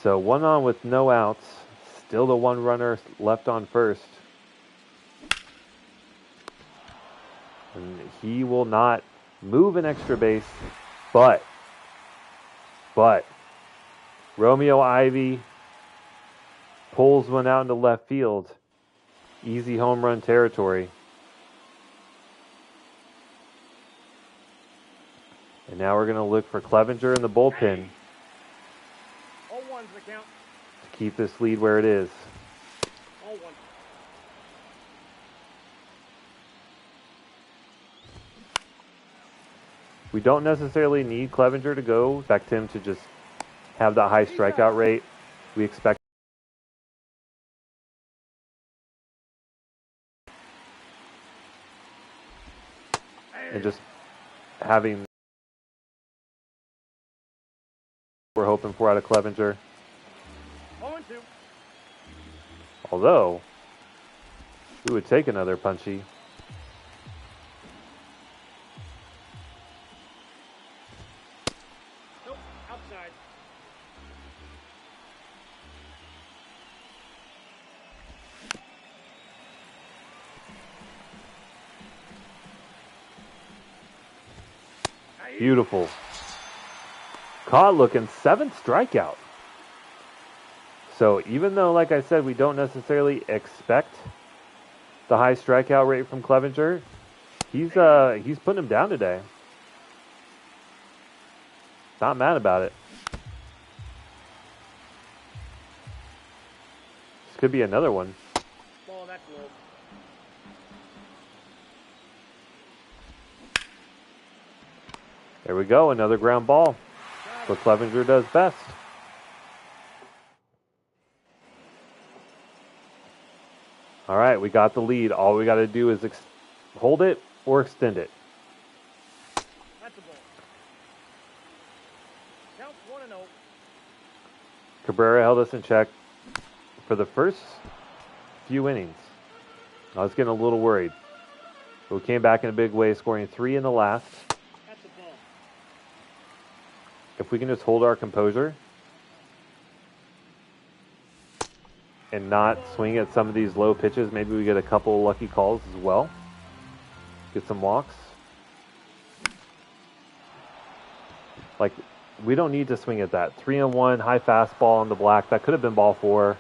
So 1 on with no outs. Still the 1 runner left on first. And he will not move an extra base, but Romeo Ivy pulls one out into left field. Easy home run territory. And now we're going to look for Clevenger in the bullpen 0-1's the count. to keep this lead where it is. 0-1. We don't necessarily need Clevenger to go. Expect him to just have that high strikeout rate. We expect and just having we're hoping for out of Clevenger. 0-2. Although we would take another punchy. Nope, outside. Beautiful. Caught looking, 7th strikeout. So even though, like I said, we don't necessarily expect the high strikeout rate from Clevenger, he's putting him down today. Not mad about it. This could be another one. Ball, that's low. There we go, another ground ball. What Clevenger does best. All right, we got the lead. All we got to do is hold it or extend it. That's a ball. Counts 1-0. Cabrera held us in check for the first few innings. I was getting a little worried. But we came back in a big way, scoring 3 in the last. That's a ball. If we can just hold our composure and not swing at some of these low pitches, maybe we get a couple lucky calls as well. Get some walks. Like, we don't need to swing at that. 3-1, high fastball on the black. That could have been ball 4.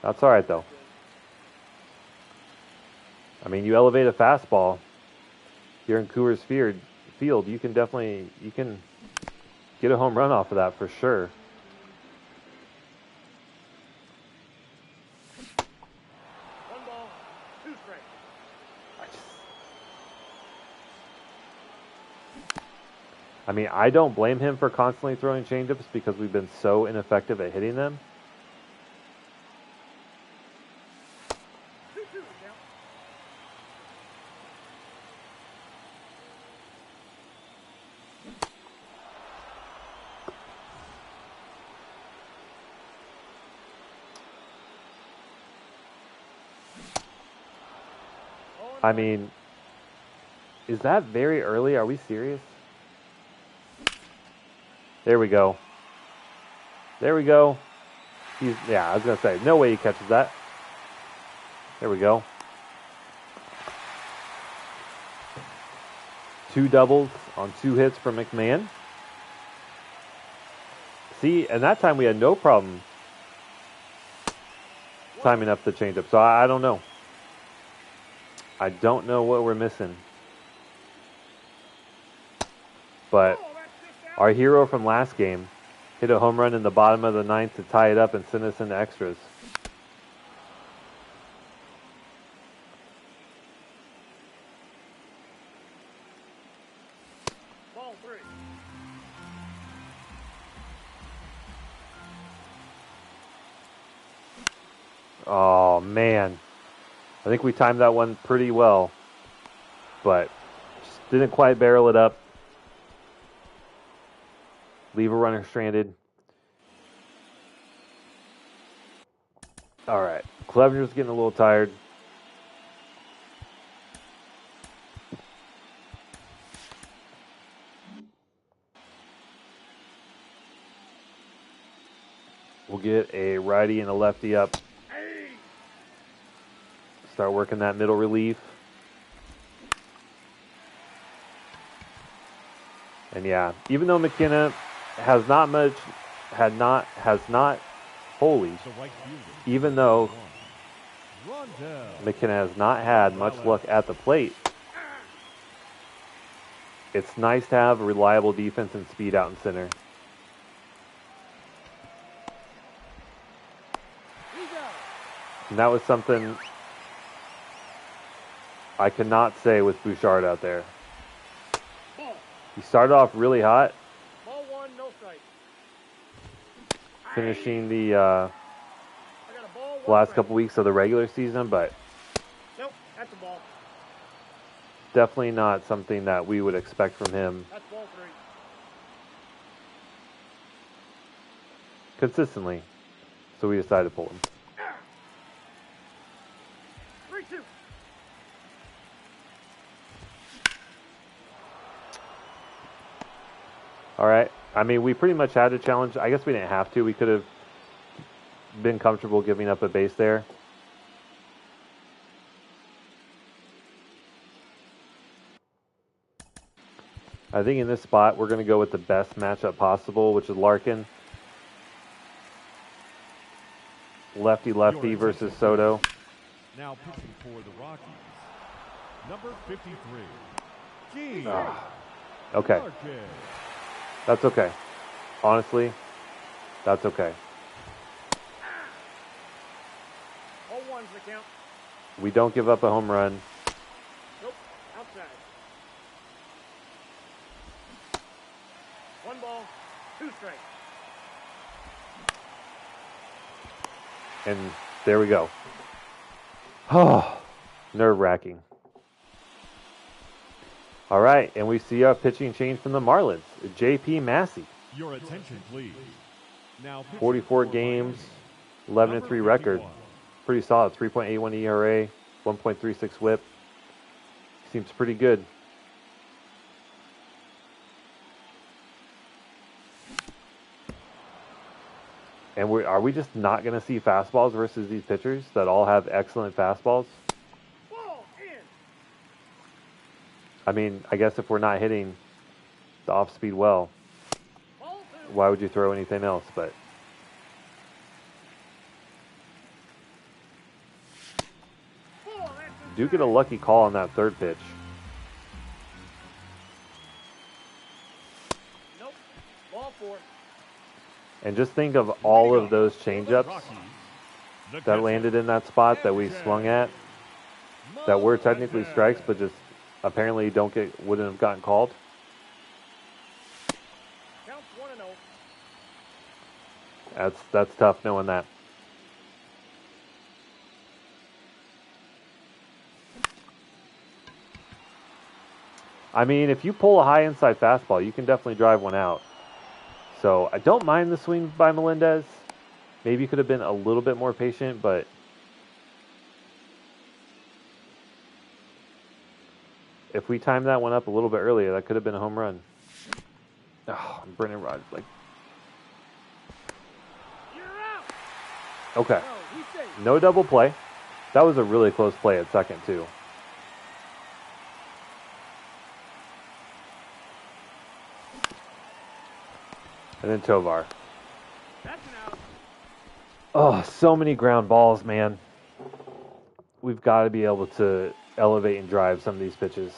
That's all right, though. I mean, you elevate a fastball here in Coors Field, you can get a home run off of that for sure. One ball, 2 strikes. I mean, I don't blame him for constantly throwing changeups because we've been so ineffective at hitting them. 2-2 the count. I mean, is that very early? Are we serious? There we go. There we go. I was going to say, no way he catches that. There we go. 2 doubles on 2 hits for McMahon. See, and that time we had no problem timing up the changeup. So I don't know. I don't know what we're missing. But our hero from last game hit a home run in the bottom of the 9th to tie it up and send us into extras. Ball 3. Oh, man. I think we timed that one pretty well, but just didn't quite barrel it up. Leave a runner stranded. All right. Clevenger's getting a little tired. We'll get a righty and a lefty up. Start working that middle relief. And yeah, even though McKenna has not, even though Rondell. McKenna has not had much luck at the plate. It's nice to have reliable defense and speed out in center. And that was something I could not say with Bouchard out there. He started off really hot, Ball one, no strike. finishing the I got a ball, one last strike. couple weeks of the regular season, but Nope, that's a ball. definitely not something that we would expect from him That's ball three. consistently. So we decided to pull him. 3-2. All right. I mean, we pretty much had to challenge. I guess we didn't have to. We could have been comfortable giving up a base there. I think in this spot, we're going to go with the best matchup possible, which is Larkin. Lefty-lefty versus Soto. Now pitching for the Rockies, number 53, King. Okay. Larkin. That's okay. Honestly, that's okay. Ball one's the count. We don't give up a home run. Nope, outside. One ball, two strikes. And there we go. Oh, nerve-wracking. All right, and we see a pitching change from the Marlins. J.P. Massey, Your attention, please. Now pitching 44 for games, Miami, 11-3 record. 51. Pretty solid. 3.81 ERA, 1.36 WHIP. Seems pretty good. And are we just not going to see fastballs versus these pitchers that all have excellent fastballs? Ball in. I mean, I guess if we're not hitting the off-speed well, Ball two. why would you throw anything else? But Ball, that's do get a lucky call on that third pitch. Nope. Ball four. And just think of all of those changeups Rockies, the that catcher, landed in that spot that we swung at, that were technically strikes, but just apparently wouldn't have gotten called. Counts 1-0. That's tough knowing that. I mean, if you pull a high inside fastball, you can definitely drive one out. So I don't mind the swing by Melendez. Maybe could have been a little bit more patient, but if we timed that one up a little bit earlier, that could have been a home run. Oh, Brennan Rodgers, like, You're out. okay. No, he's safe. No double play. That was a really close play at second, too. And then Tovar. That's an out. Oh, so many ground balls, man. We've got to be able to elevate and drive some of these pitches.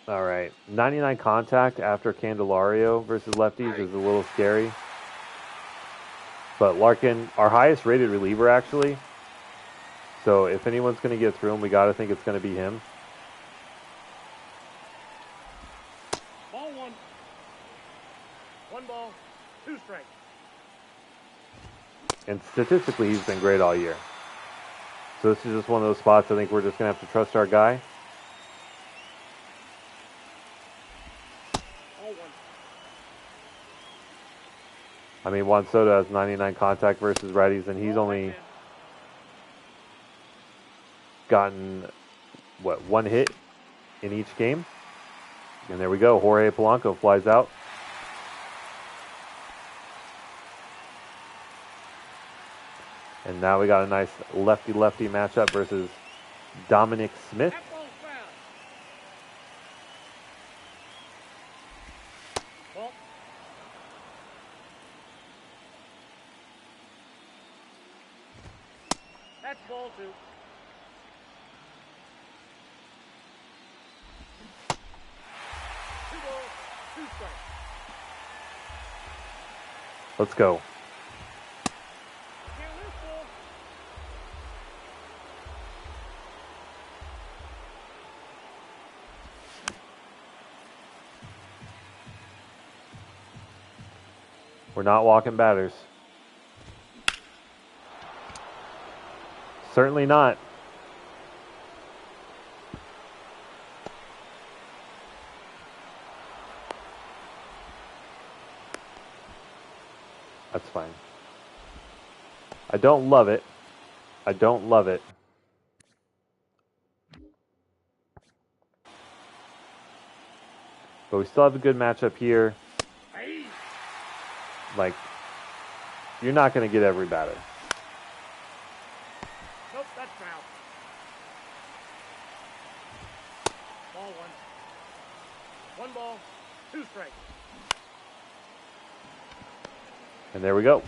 All right. 99 contact after Candelario versus lefties is a little scary. But Larkin, our highest rated reliever, actually. So if anyone's going to get through him, we got to think it's going to be him. Ball one. One ball, two strikes. And statistically, he's been great all year. So this is just one of those spots I think we're just going to have to trust our guy. Ball one. I mean, Juan Soto has 99 contact versus righties, and he's Ball only right hand. gotten, what, one hit in each game? And there we go. Jorge Polanco flies out. And now we got a nice lefty-lefty matchup versus Dominic Smith. That ball's foul. Ball 2. 2 balls, 2 strikes. Let's go. Can't miss ball. We're not walking batters. Certainly not. That's fine. I don't love it. I don't love it. But we still have a good matchup here. Like, you're not going to get every batter. Nope, that's foul. Ball 1. 1 ball, 2 strikes. And there we go.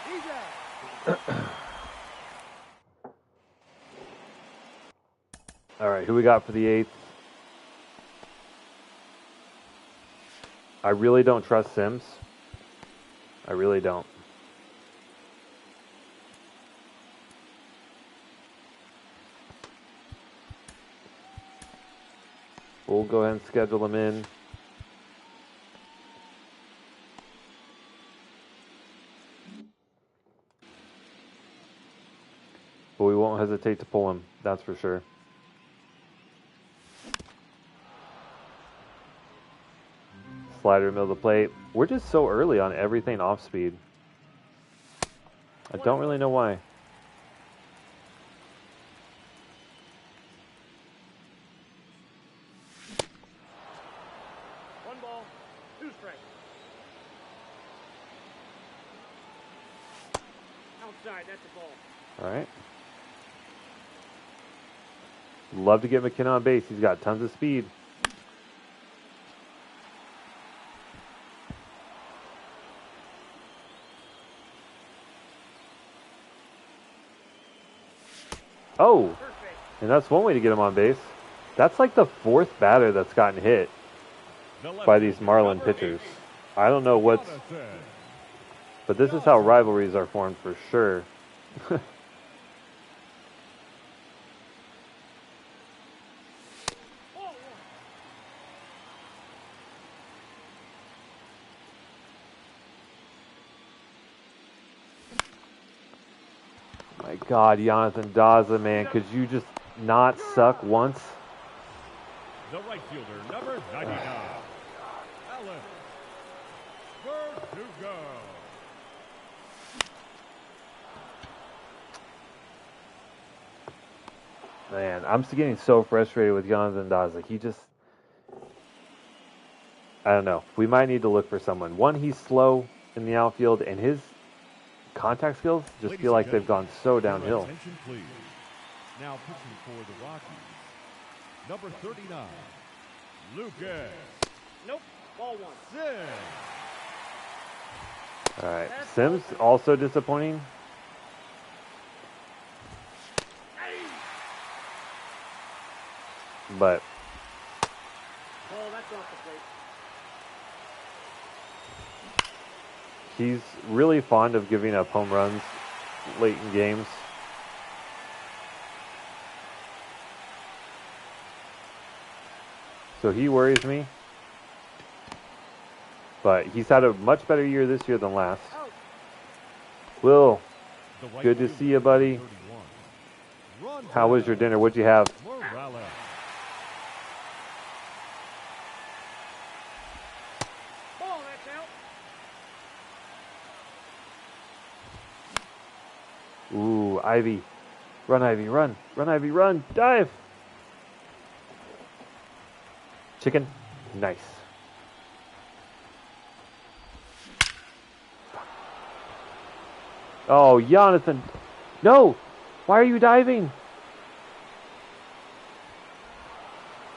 Easy. All right, who we got for the 8th? I really don't trust Sims. I really don't. We'll go ahead and schedule him in. But we won't hesitate to pull him, that's for sure. Slider, middle of the plate. We're just so early on everything off speed. I don't really know why. One ball, 2 strikes. Outside, that's a ball. All right. Love to get McKenna on base. He's got tons of speed. Oh, and that's one way to get him on base. That's like the 4th batter that's gotten hit by these Marlin pitchers. I don't know what's... But this is how rivalries are formed for sure. My God, Jonathan Daza, man, could you just not suck once? The right fielder, number 99, Alan Verdugo. Man, I'm still getting so frustrated with Jonathan Daza. He just... I don't know. We might need to look for someone. One, he's slow in the outfield, and his contact skills just feel like they've gone so downhill. Attention, please. Now pitching for the Rockies, number 39, Lucas. Nope, ball 1. Sims. All right. Sims, also disappointing. But Ball, that's off the plate. he's really fond of giving up home runs late in games. So he worries me. But he's had a much better year this year than last. Will, good to see you, buddy. How was your dinner? What'd you have? Morales. Ball, that's out. Ooh, Ivy. Run, Ivy, run. Run, Ivy, run. Dive. Chicken. Nice. Oh, Jonathan. No. Why are you diving?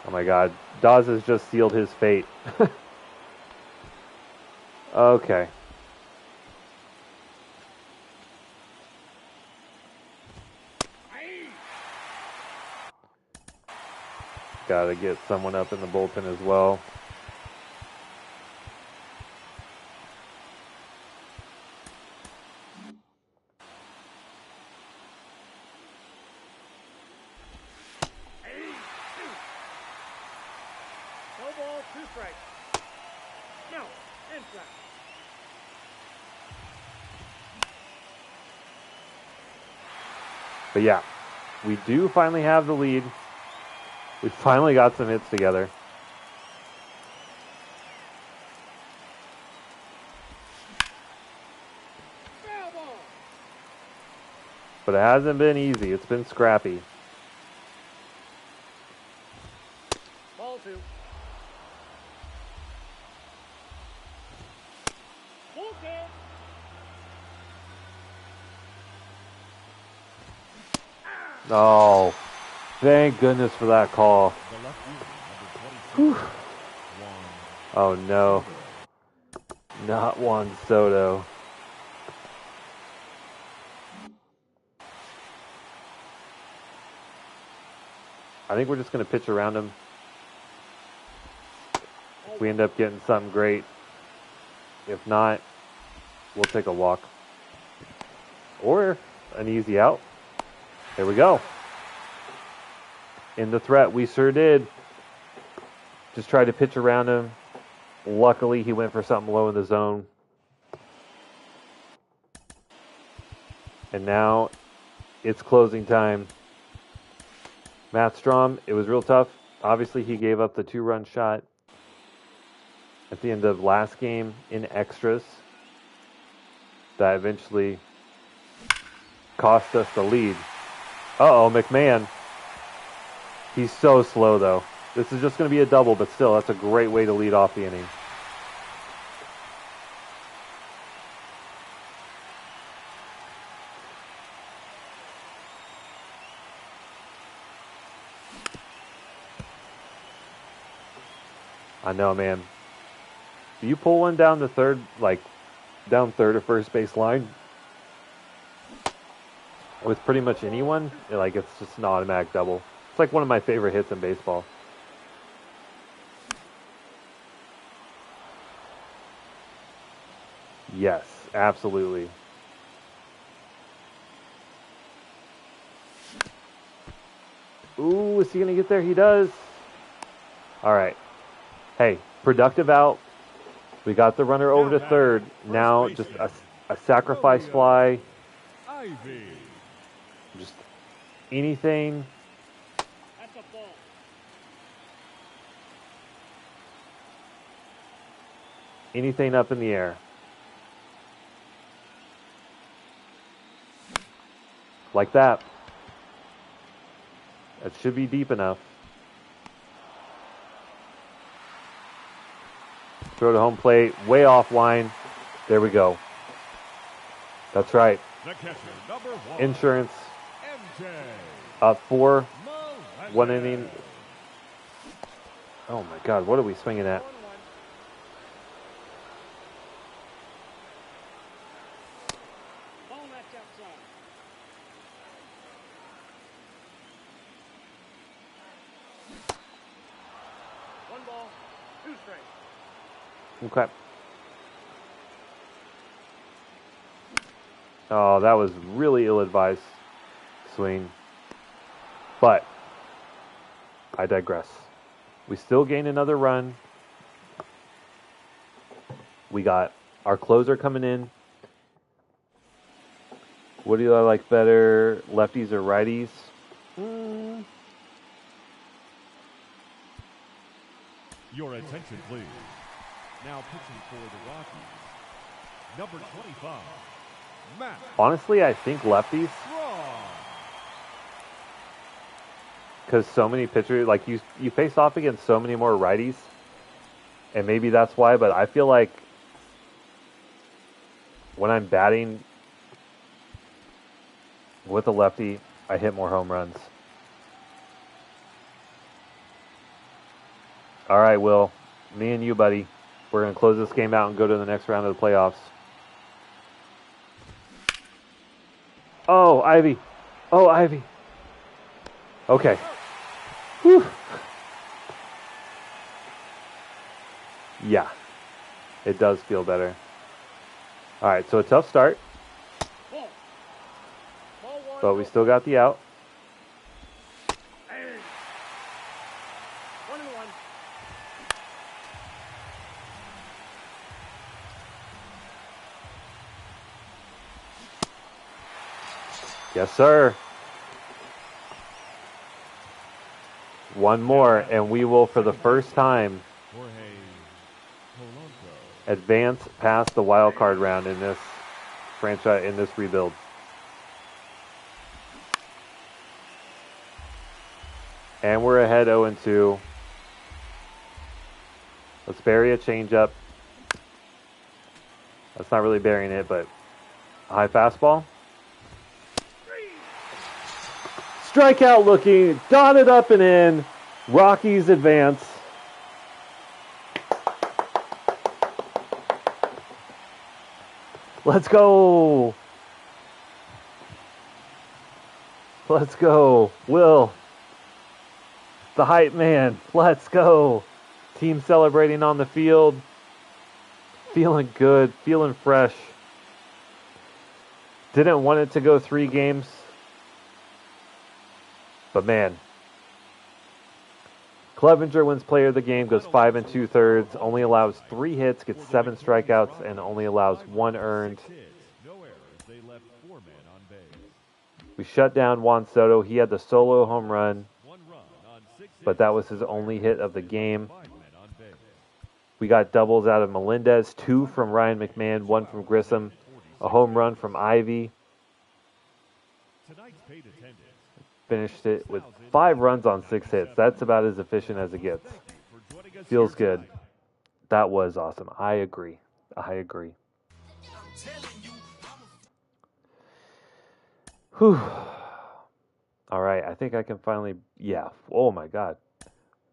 Oh, my God. Dawes has just sealed his fate. Okay. Got to get someone up in the bullpen as well. No ball, 2 strikes. No, inside. But yeah, we do finally have the lead. We finally got some hits together. Foul ball. But it hasn't been easy. It's been scrappy. Ball 2. Full count. Oh, thank goodness for that call. The left fielder, number 26, Oh no, not Juan Soto. I think we're just going to pitch around him. If we end up getting something great. If not, we'll take a walk. Or an easy out. There we go. In the threat, we sure did. Just tried to pitch around him. Luckily, he went for something low in the zone. And now it's closing time. Matt Strom, it was real tough. Obviously, he gave up the 2-run shot at the end of last game in extras. That eventually cost us the lead. Uh-oh, McMahon. He's so slow, though. This is just going to be a double, but still, that's a great way to lead off the inning. I know, man. Do you pull one down the third, like, down third or first base line with pretty much anyone, like, it's just an automatic double. It's like one of my favorite hits in baseball. Yes, absolutely. Ooh, is he going to get there? He does. All right. Hey, productive out. We got the runner over to third. Now just a sacrifice fly. Ivy. Just anything. That's a ball. Anything up in the air. Like that. That should be deep enough. Throw to home plate, way offline. There we go. That's right. The catcher, number 1. Insurance. MJ. Up 4. Melendez. 1 inning. Oh my God, what are we swinging at? 1-1. Ball match outside. One ball, 2 strikes. Okay. Oh, that was really ill-advised swing. But I digress. We still gain another run. We got our closer coming in. What do I like better, lefties or righties? Your attention, please. Now pitching for the Rockies, number 25, Matt Honestly, I think lefties. Straw. Because so many pitchers, like you face off against so many more righties, and maybe that's why. But I feel like when I'm batting with a lefty, I hit more home runs. All right, Will, me and you, buddy, we're gonna close this game out and go to the next round of the playoffs. Oh, Ivy. Oh, Ivy. Okay. Whew. Yeah, it does feel better. All right, so a tough start, Ball. Ball one. but we still got the out. Hey. 1-1. Yes, sir. One more, and we will, for the first time, Jorge Polanco. advance past the wild card round in this franchise, in this rebuild. And we're ahead 0-2. Let's bury a changeup. That's not really burying it, but high fastball. Strikeout looking, dotted up and in. Rockies advance. Let's go. Let's go. Will, the hype man. Let's go. Team celebrating on the field. Feeling good, feeling fresh. Didn't want it to go 3 games. But man, Clevenger wins player of the game, goes 5 2/3, only allows 3 hits, gets 7 strikeouts, and only allows 1 earned. No errors. They left 4 men on base. We shut down Juan Soto. He had the solo home run, 1 run on 6 but that was his only hit of the game. 5 men on base. We got doubles out of Melendez, 2 from Ryan McMahon, 1 from Grissom, a home run from Ivy. Tonight's paid attendance. Finished it with 5 runs on 6 hits. That's about as efficient as it gets. For joining us Feels here good. tonight. That was awesome. I agree. Whew. All right. I think I can finally. Yeah. Oh my God.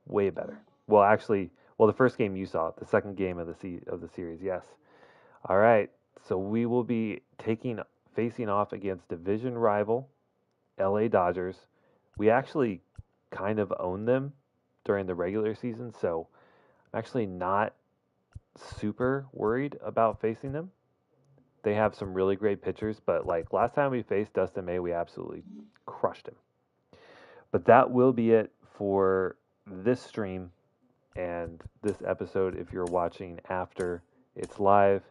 Way better. Well, actually, the first game you saw, the second game of the series. Yes. All right. So we will be facing off against division rival LA Dodgers. We actually kind of own them during the regular season, so I'm actually not super worried about facing them. They have some really great pitchers, but like last time we faced Dustin May, we absolutely crushed him. But that will be it for this stream and this episode if you're watching after it's live.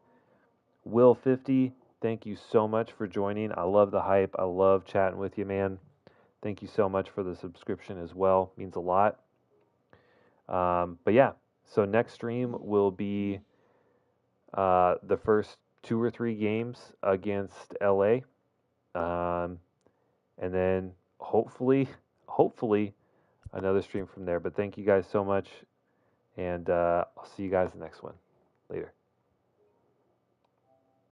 Will 50, thank you so much for joining. I love the hype. I love chatting with you, man. Thank you so much for the subscription as well. Means a lot. But yeah, so next stream will be the first 2 or 3 games against LA. And then hopefully another stream from there. But thank you guys so much. And I'll see you guys the next one. Later.